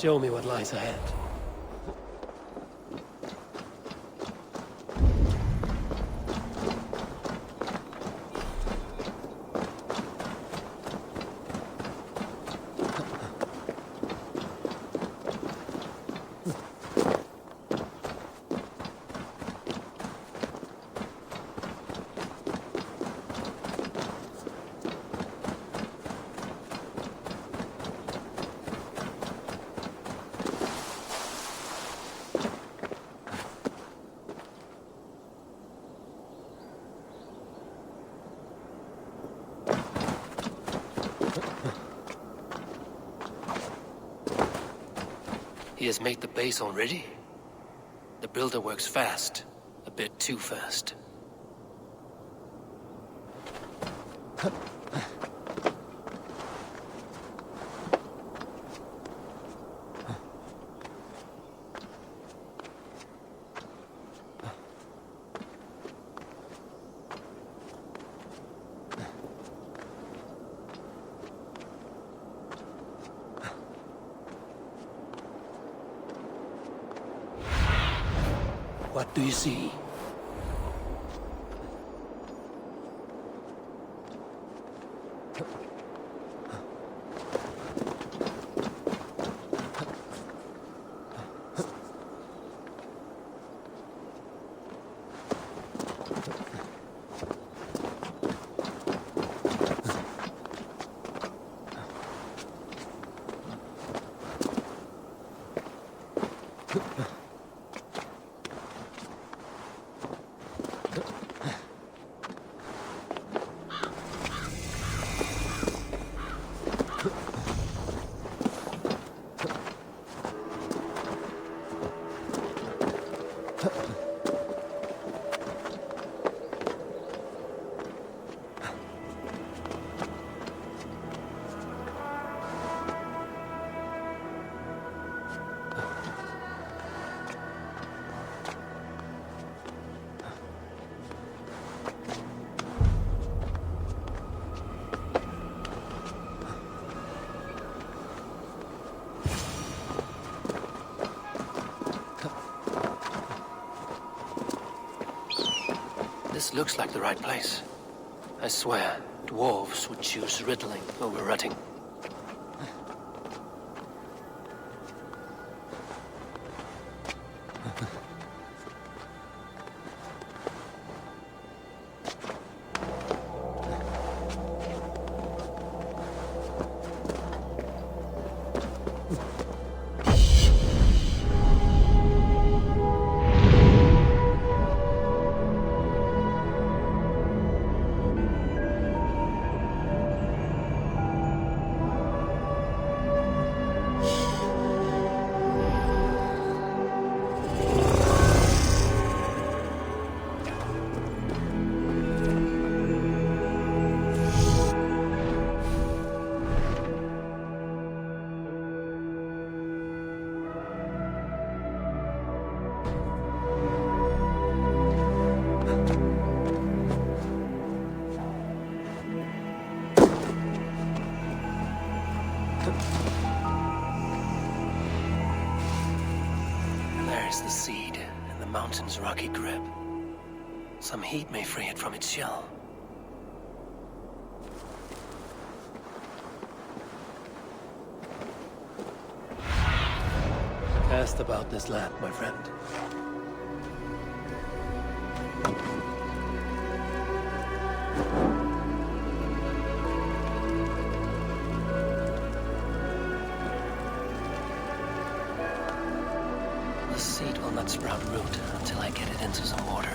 Show me what lies ahead. He has made the base already? The builder works fast. A bit too fast. What do you see? This looks like the right place. I swear, dwarves would choose riddling over rutting. There's the seed in the mountain's rocky grip. Some heat may free it from its shell. Cast about this land, my friend. The seed will not sprout root until I get it into some water.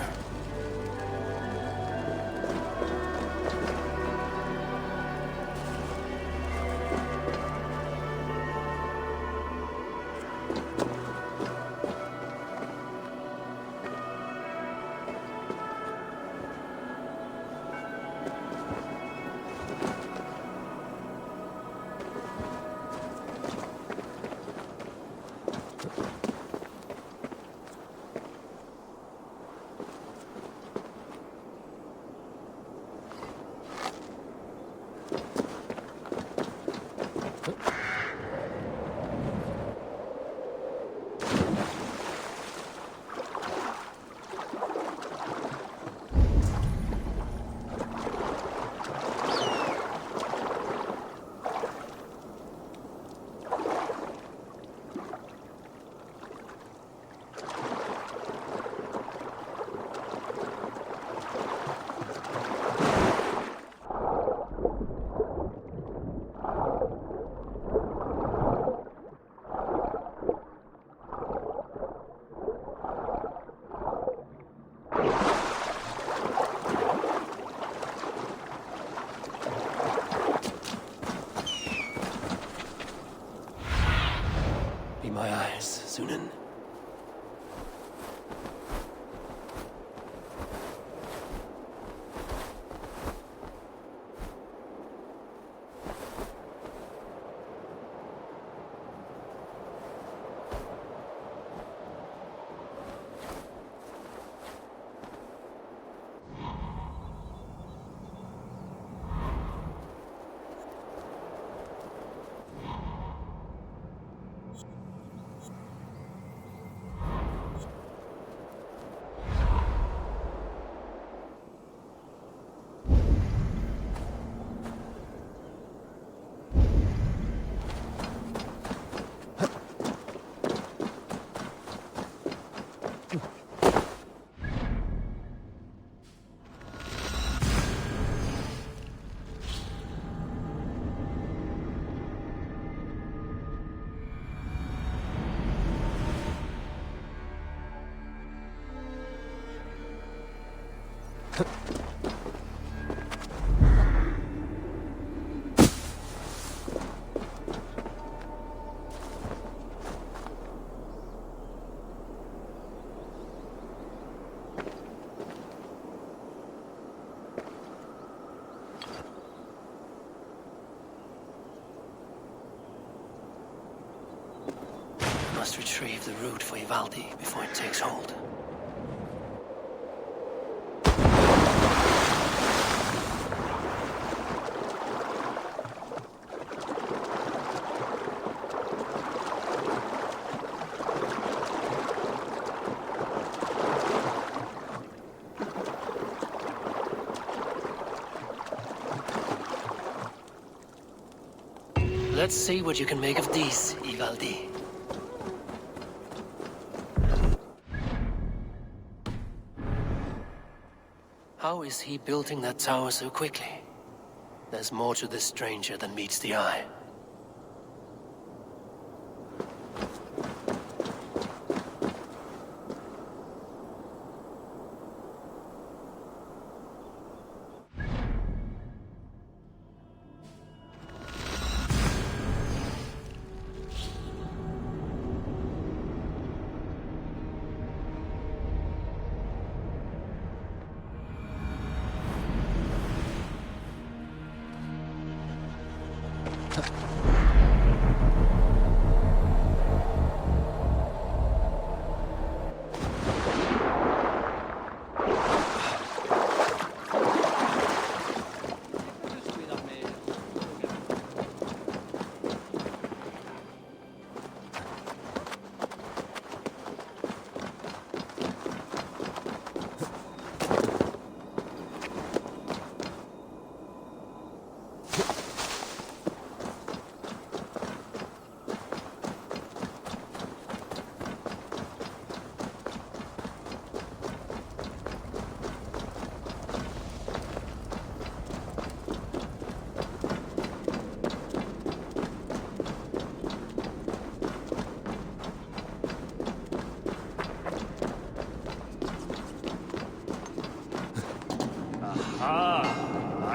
Must retrieve the root for Ivaldi before it takes hold. Let's see what you can make of these, Ivaldi. How is he building that tower so quickly? There's more to this stranger than meets the eye.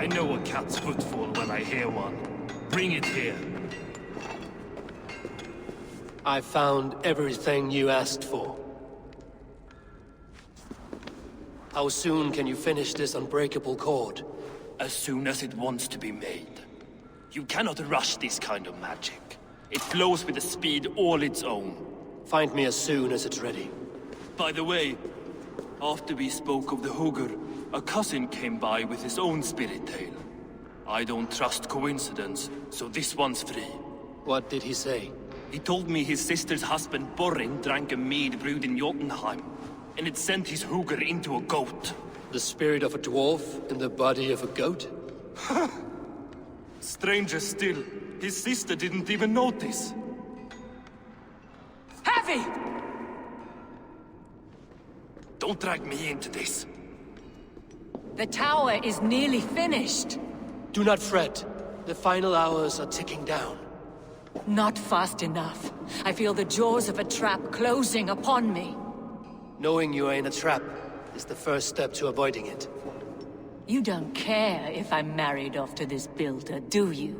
I know a cat's footfall when I hear one. Bring it here. I found everything you asked for. How soon can you finish this unbreakable cord? As soon as it wants to be made. You cannot rush this kind of magic. It flows with a speed all its own. Find me as soon as it's ready. By the way, after we spoke of the Hugr, a cousin came by with his own spirit tale. I don't trust coincidence, so this one's free. What did he say? He told me his sister's husband Borin drank a mead brewed in Jotunheim, and it sent his Hugr into a goat. The spirit of a dwarf in the body of a goat? Stranger still, his sister didn't even notice. Heavy! Don't drag me into this. The tower is nearly finished. Do not fret. The final hours are ticking down. Not fast enough. I feel the jaws of a trap closing upon me. Knowing you are in a trap is the first step to avoiding it. You don't care if I'm married off to this builder, do you?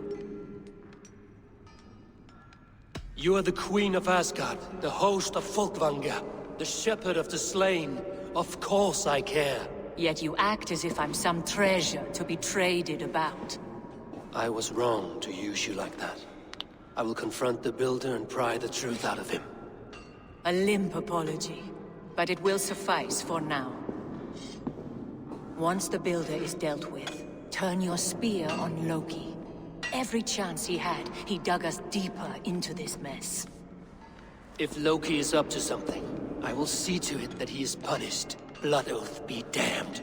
You are the Queen of Asgard, the host of Folkvanga, the shepherd of the slain. Of course I care. Yet you act as if I'm some treasure to be traded about. I was wrong to use you like that. I will confront the builder and pry the truth out of him. A limp apology, but it will suffice for now. Once the builder is dealt with, turn your spear on Loki. Every chance he had, he dug us deeper into this mess. If Loki is up to something, I will see to it that he is punished. Blood Oath be damned.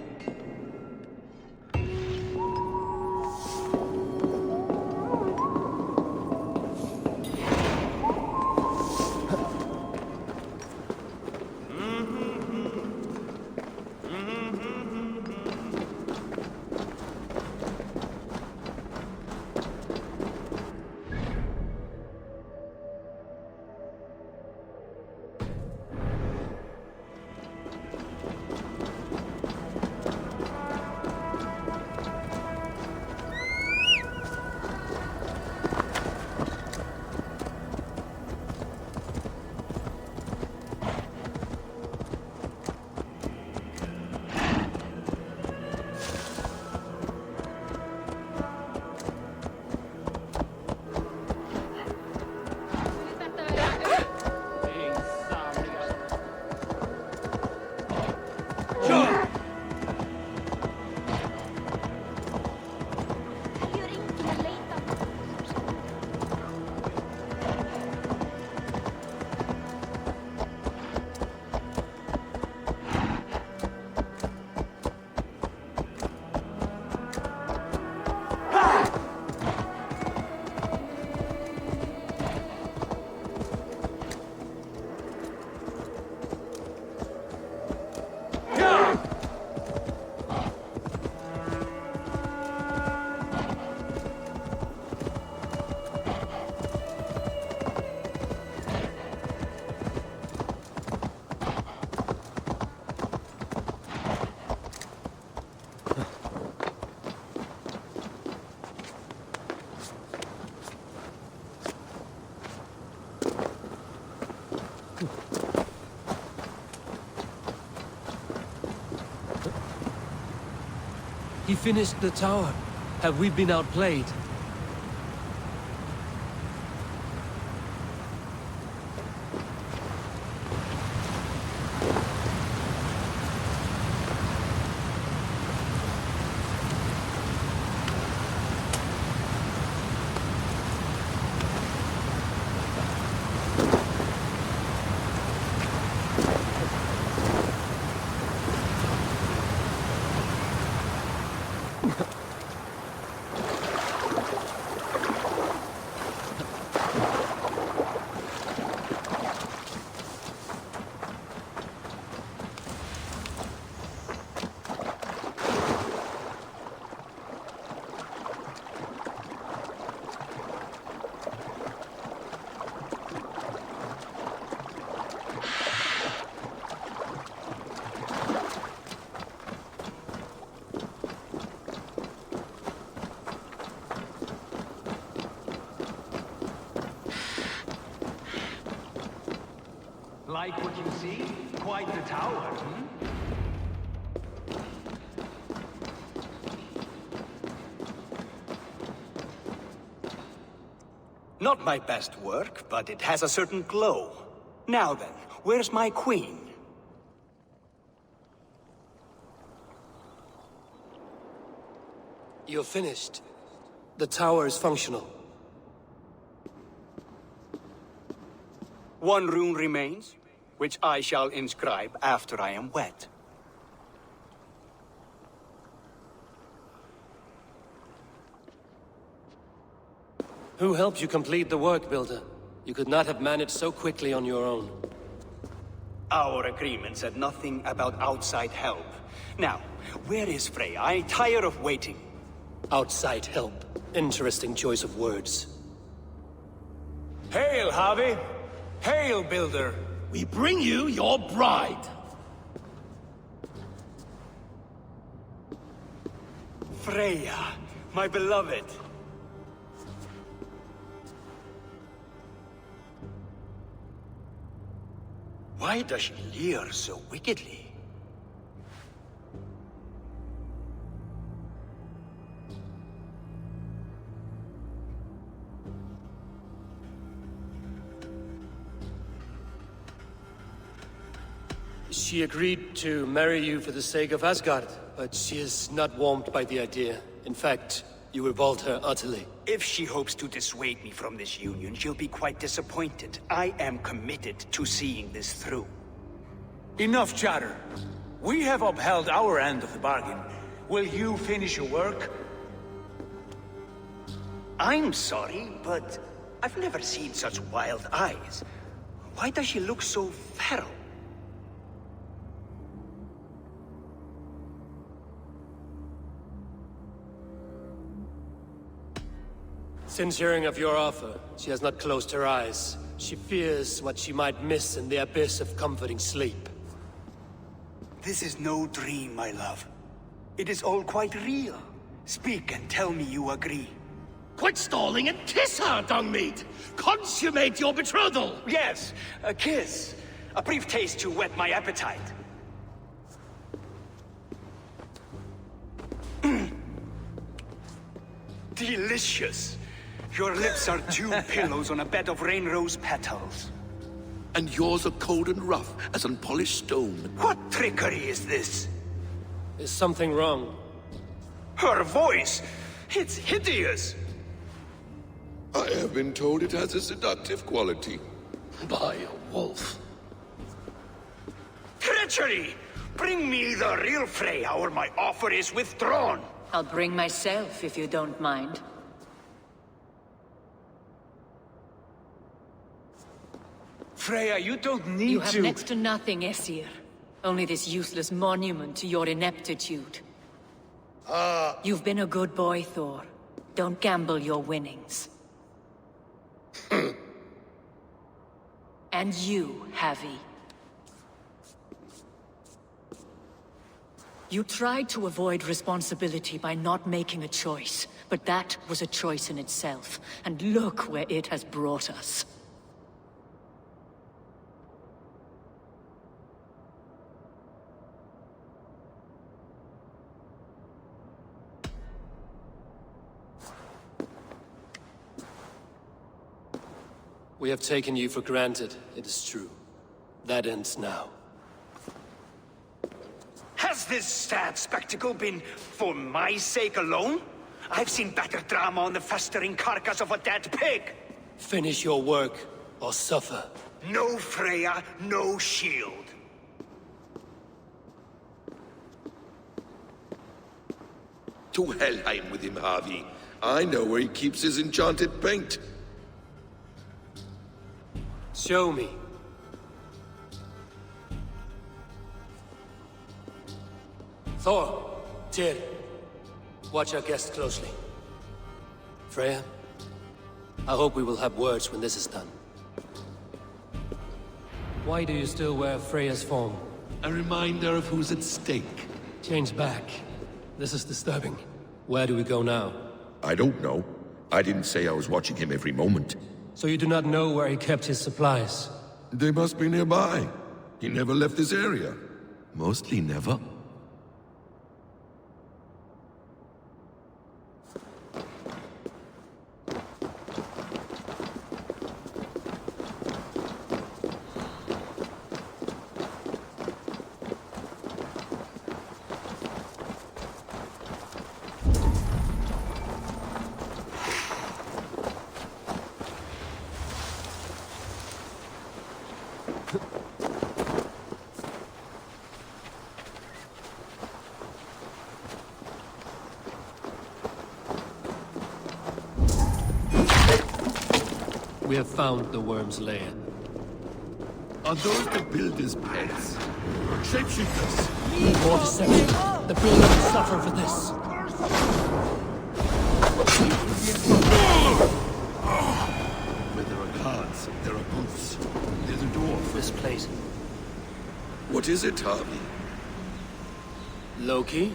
He finished the tower. Have we been outplayed? Like what you see? Quite the tower, hmm? Not my best work, but it has a certain glow. Now then, where's my queen? You're finished. The tower is functional. One rune remains, which I shall inscribe after I am wed. Who helped you complete the work, Builder? You could not have managed so quickly on your own. Our agreement said nothing about outside help. Now, where is Freya? I tire of waiting. Outside help. Interesting choice of words. Hail, Harvey! Hail, Builder! We bring you your bride. Freya, my beloved. Why does she leer so wickedly? She agreed to marry you for the sake of Asgard, but she is not warmed by the idea. In fact, you revolt her utterly. If she hopes to dissuade me from this union, she'll be quite disappointed. I am committed to seeing this through. Enough chatter. We have upheld our end of the bargain. Will you finish your work? I'm sorry, but I've never seen such wild eyes. Why does she look so feral? Since hearing of your offer, she has not closed her eyes. She fears what she might miss in the abyss of comforting sleep. This is no dream, my love. It is all quite real. Speak and tell me you agree. Quit stalling and kiss her, Dungmeat! Consummate your betrothal! Yes, a kiss. A brief taste to whet my appetite. Delicious. Your lips are two pillows on a bed of rain rose petals. And yours are cold and rough as unpolished stone. What trickery is this? Is something wrong? Her voice! It's hideous! I have been told it has a seductive quality. By a wolf. Treachery! Bring me the real Freya or my offer is withdrawn! I'll bring myself if you don't mind. Freya, you don't need You have to... next to nothing, Aesir. Only this useless monument to your ineptitude. You've been a good boy, Thor. Don't gamble your winnings. And you, Havi. You tried to avoid responsibility by not making a choice, but that was a choice in itself, and look where it has brought us. We have taken you for granted, it is true. That ends now. Has this sad spectacle been for my sake alone? I've seen better drama on the festering carcass of a dead pig! Finish your work, or suffer. No Freya, no shield. To Helheim with him, Harvey. I know where he keeps his enchanted paint. Show me. Thor, Tyr, watch our guest closely. Freya, I hope we will have words when this is done. Why do you still wear Freya's form? A reminder of who's at stake. Change back. This is disturbing. Where do we go now? I don't know. I didn't say I was watching him every moment. So you do not know where he kept his supplies? They must be nearby. He never left this area. Mostly never. We have found the worm's lair. Are those the builder's pets? Shapeshifters! More deception. The builder will suffer for this. Where there are guards, there are booths. There's a door for This place. What is it, Harvey? Loki?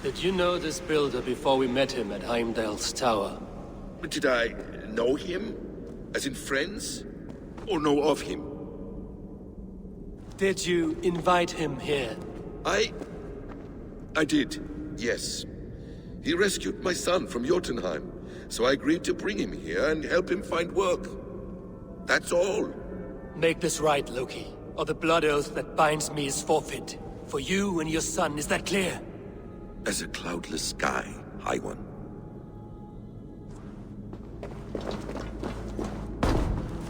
Did you know this builder before we met him at Heimdall's tower? Did I know him? As in friends? Or know of him? Did you invite him here? I did, yes. He rescued my son from Jotunheim, so I agreed to bring him here and help him find work. That's all. Make this right, Loki, or the blood oath that binds me is forfeit. For you and your son, is that clear? As a cloudless sky, High One.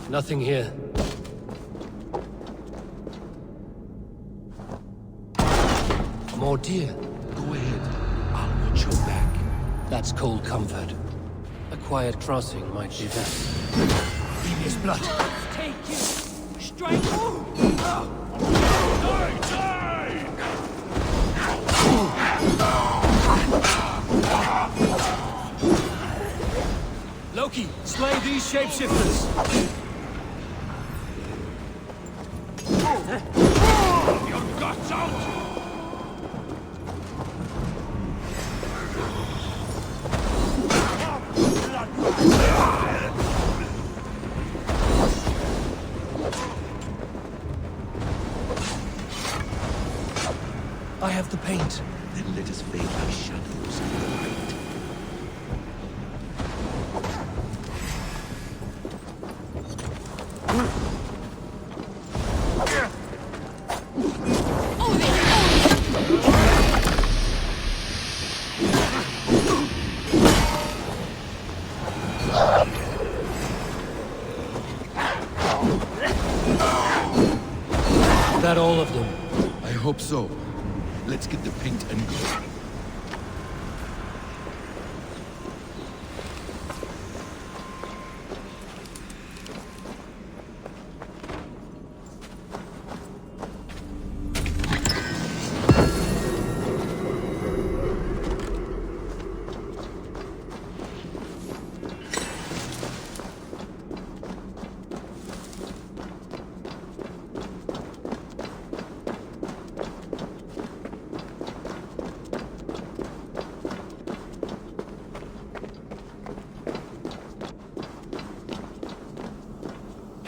Nothing here. More deer. Go ahead. I'll watch your back. That's cold comfort. A quiet crossing might be best. His blood. Take you! Strike! Loki, slay these shapeshifters! Your guts out! I have the paint. Then let us fade like shadows in the light. Is that all of them? I hope so. Let's get the paint and go.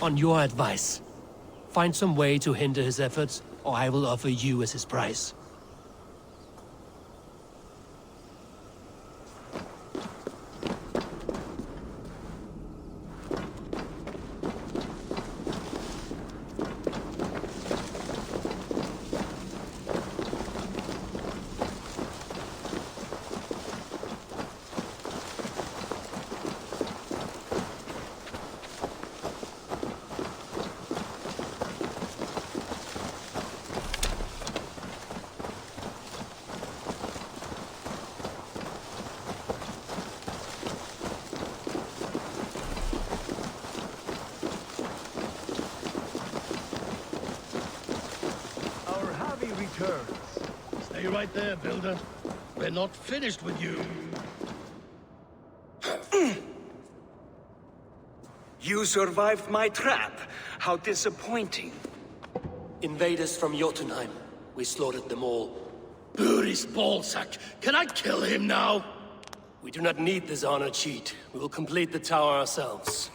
On your advice, find some way to hinder his efforts, or I will offer you as his price. Stay right there, Builder. We're not finished with you. You survived my trap. How disappointing. Invaders from Jotunheim. We slaughtered them all. Buri's ballsack. Can I kill him now? We do not need this honor cheat. We will complete the tower ourselves.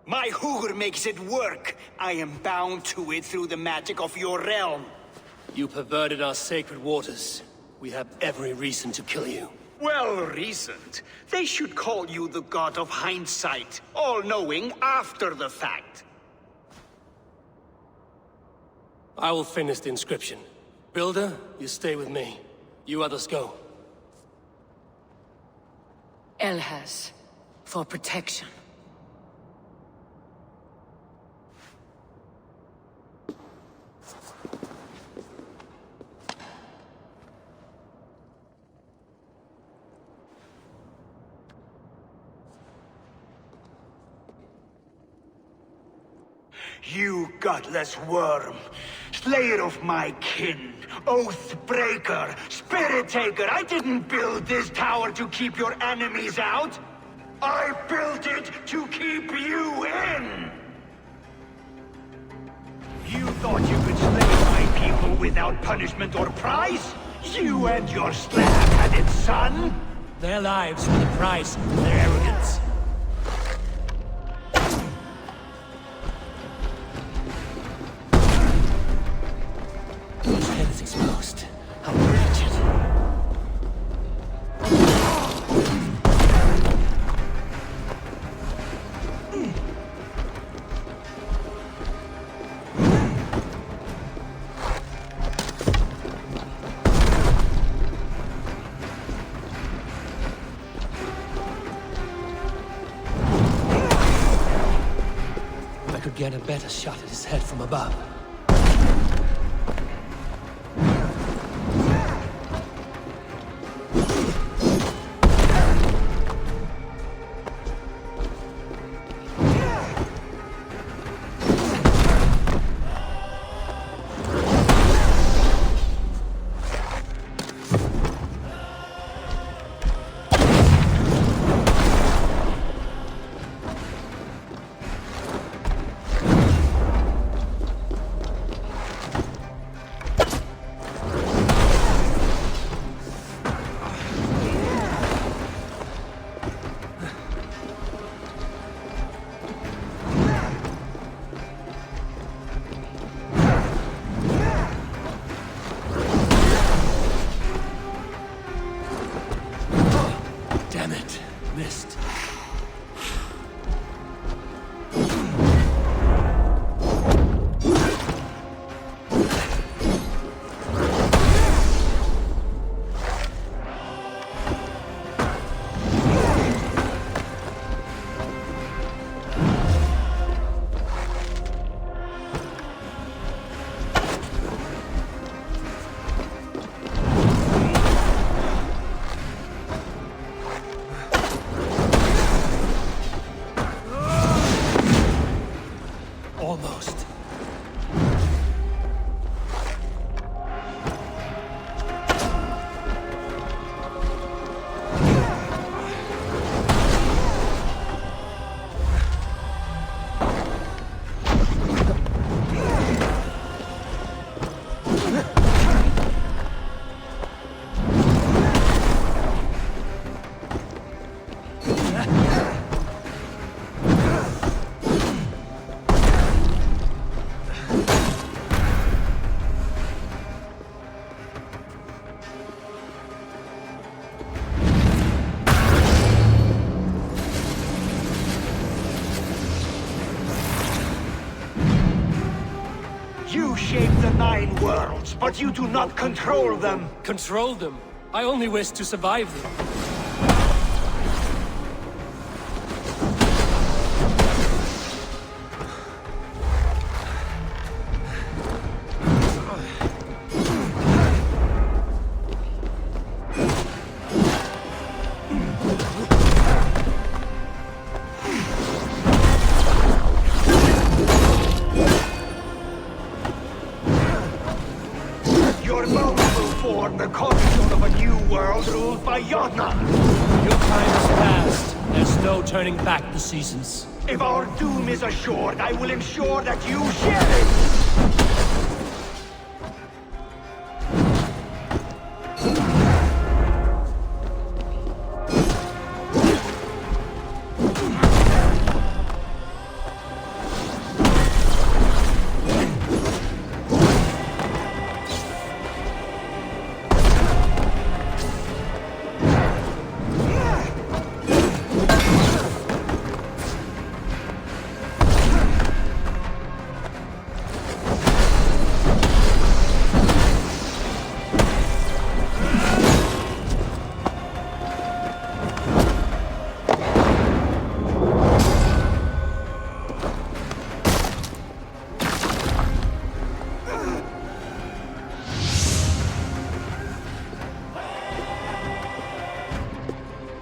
My Hugr makes it work. I am bound to it through the magic of your realm. You perverted our sacred waters. We have every reason to kill you. Well reasoned. They should call you the god of hindsight, all-knowing after the fact. I will finish the inscription. Builder, you stay with me. You others go. Elhas, for protection. You godless worm, slayer of my kin, oath breaker, spirit taker, I didn't build this tower to keep your enemies out. I built it to keep you in. You thought you could slay my people without punishment or prize? You and your slab-headed son? Their lives were the price of their arrogance. His head is exposed. How wretched. I could get a better shot at his head from above. Damn it. Missed. Almost. You shape the 9 worlds, but you do not control them. Control them? I only wish to survive them. Your your mouth will form the cornerstone of a new world ruled by Jotnar. Your time has passed. There's no turning back the seasons. If our doom is assured, I will ensure that you share it!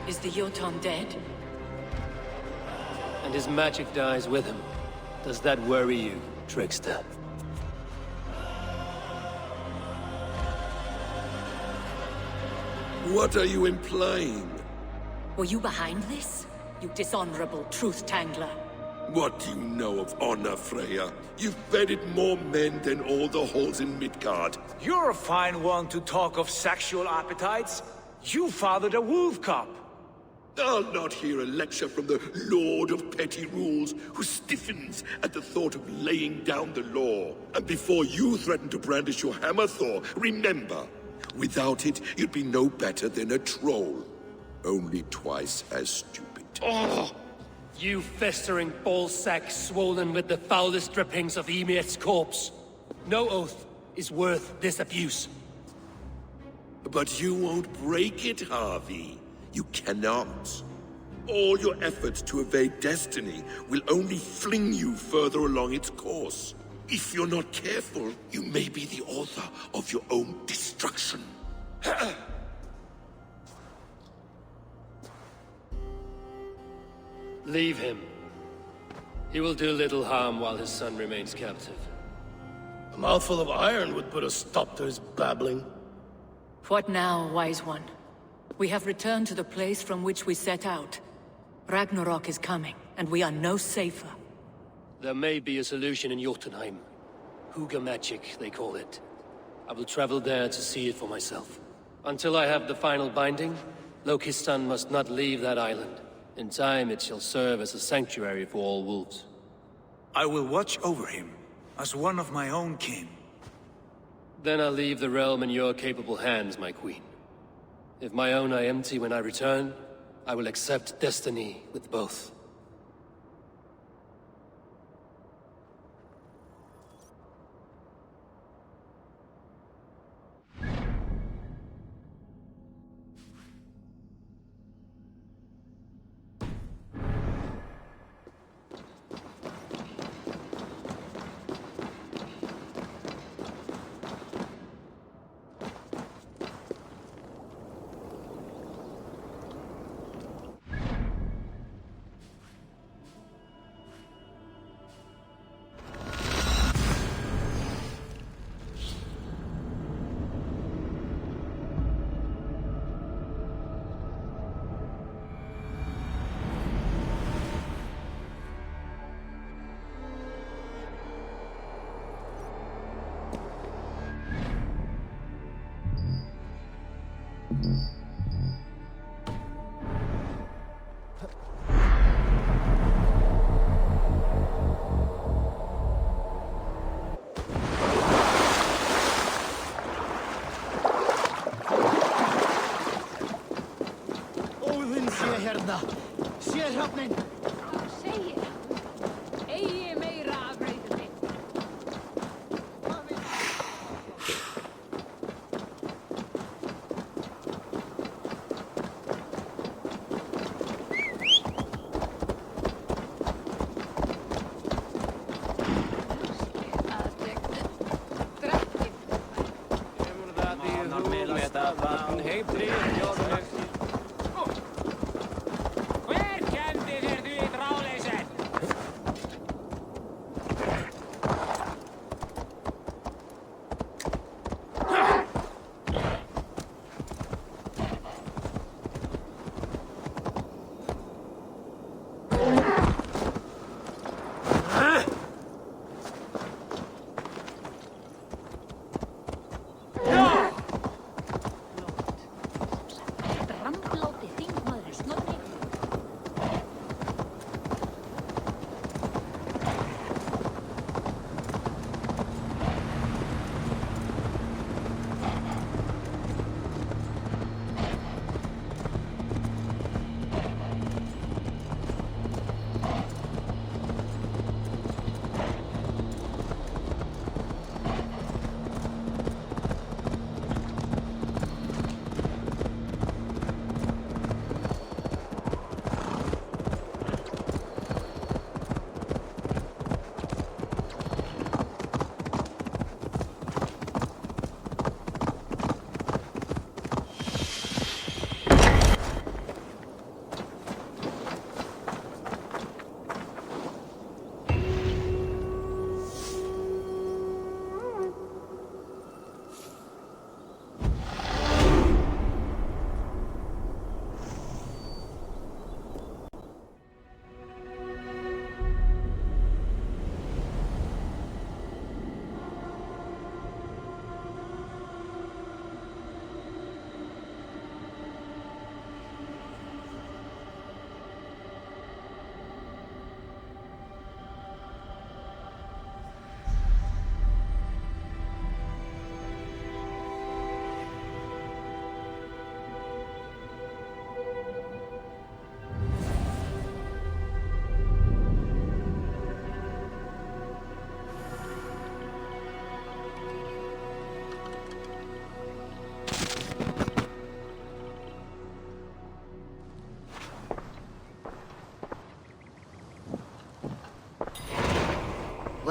Is the Jotun dead? And his magic dies with him. Does that worry you, trickster? What are you implying? Were you behind this? You dishonorable truth-tangler. What do you know of honor, Freya? You've bedded more men than all the halls in Midgard. You're a fine one to talk of sexual appetites. You fathered a wolf cub. I'll not hear a lecture from the Lord of Petty Rules, who stiffens at the thought of laying down the law. And before you threaten to brandish your hammer, Thor, remember, without it, you'd be no better than a troll. Only twice as stupid. Oh! You festering ballsack swollen with the foulest drippings of Ymir's corpse. No oath is worth this abuse. But you won't break it, Harvey. You cannot. All your efforts to evade destiny will only fling you further along its course. If you're not careful, you may be the author of your own destruction. Leave him. He will do little harm while his son remains captive. A mouthful of iron would put a stop to his babbling. What now, wise one? We have returned to the place from which we set out. Ragnarok is coming, and we are no safer. There may be a solution in Jotunheim. Hugger magic, they call it. I will travel there to see it for myself. Until I have the final binding, Loki's son must not leave that island. In time, it shall serve as a sanctuary for all wolves. I will watch over him, as one of my own kin. Then I'll leave the realm in your capable hands, my queen. If my own are empty when I return, I will accept destiny with both.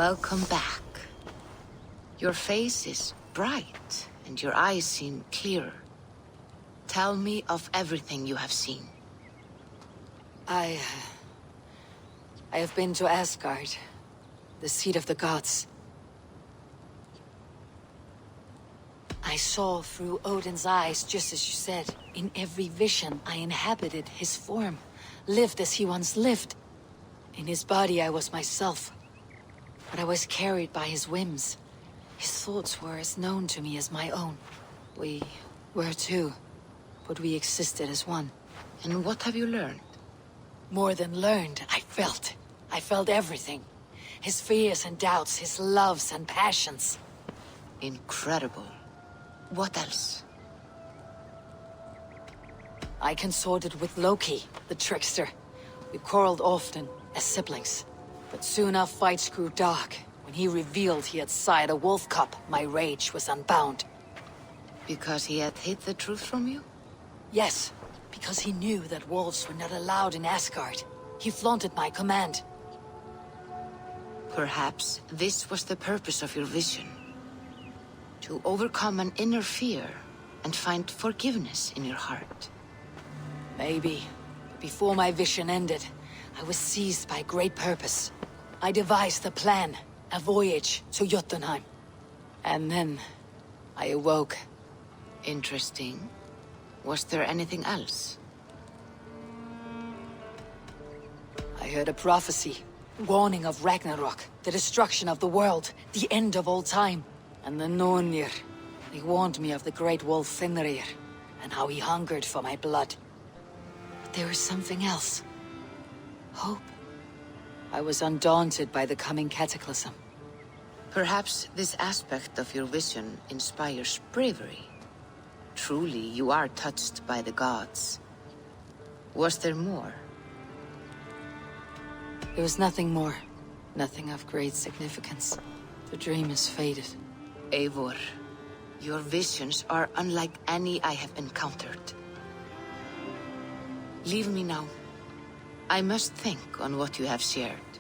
Welcome back. Your face is bright, and your eyes seem clearer. Tell me of everything you have seen. I have been to Asgard, the seat of the gods. I saw through Odin's eyes, just as you said. In every vision, I inhabited his form, lived as he once lived. In his body, I was myself. But I was carried by his whims. His thoughts were as known to me as my own. We were two, but we existed as one. And what have you learned? More than learned, I felt. I felt everything. His fears and doubts, his loves and passions. Incredible. What else? I consorted with Loki, the trickster. We quarreled often, as siblings. But soon our fights grew dark. When he revealed he had sired a wolf cub, my rage was unbound. Because he had hid the truth from you? Yes, because he knew that wolves were not allowed in Asgard. He flaunted my command. Perhaps this was the purpose of your vision. To overcome an inner fear and find forgiveness in your heart. Maybe. But before my vision ended, I was seized by great purpose. I devised a plan, a voyage to Jotunheim. And then, I awoke. Interesting. Was there anything else? I heard a prophecy, warning of Ragnarok, the destruction of the world, the end of all time. And the Nornir, they warned me of the great wolf Fenrir, and how he hungered for my blood. But there was something else. Hope. I was undaunted by the coming cataclysm. Perhaps this aspect of your vision inspires bravery. Truly, you are touched by the gods. Was there more? There was nothing more. Nothing of great significance. The dream is faded. Eivor, your visions are unlike any I have encountered. Leave me now. I must think on what you have shared.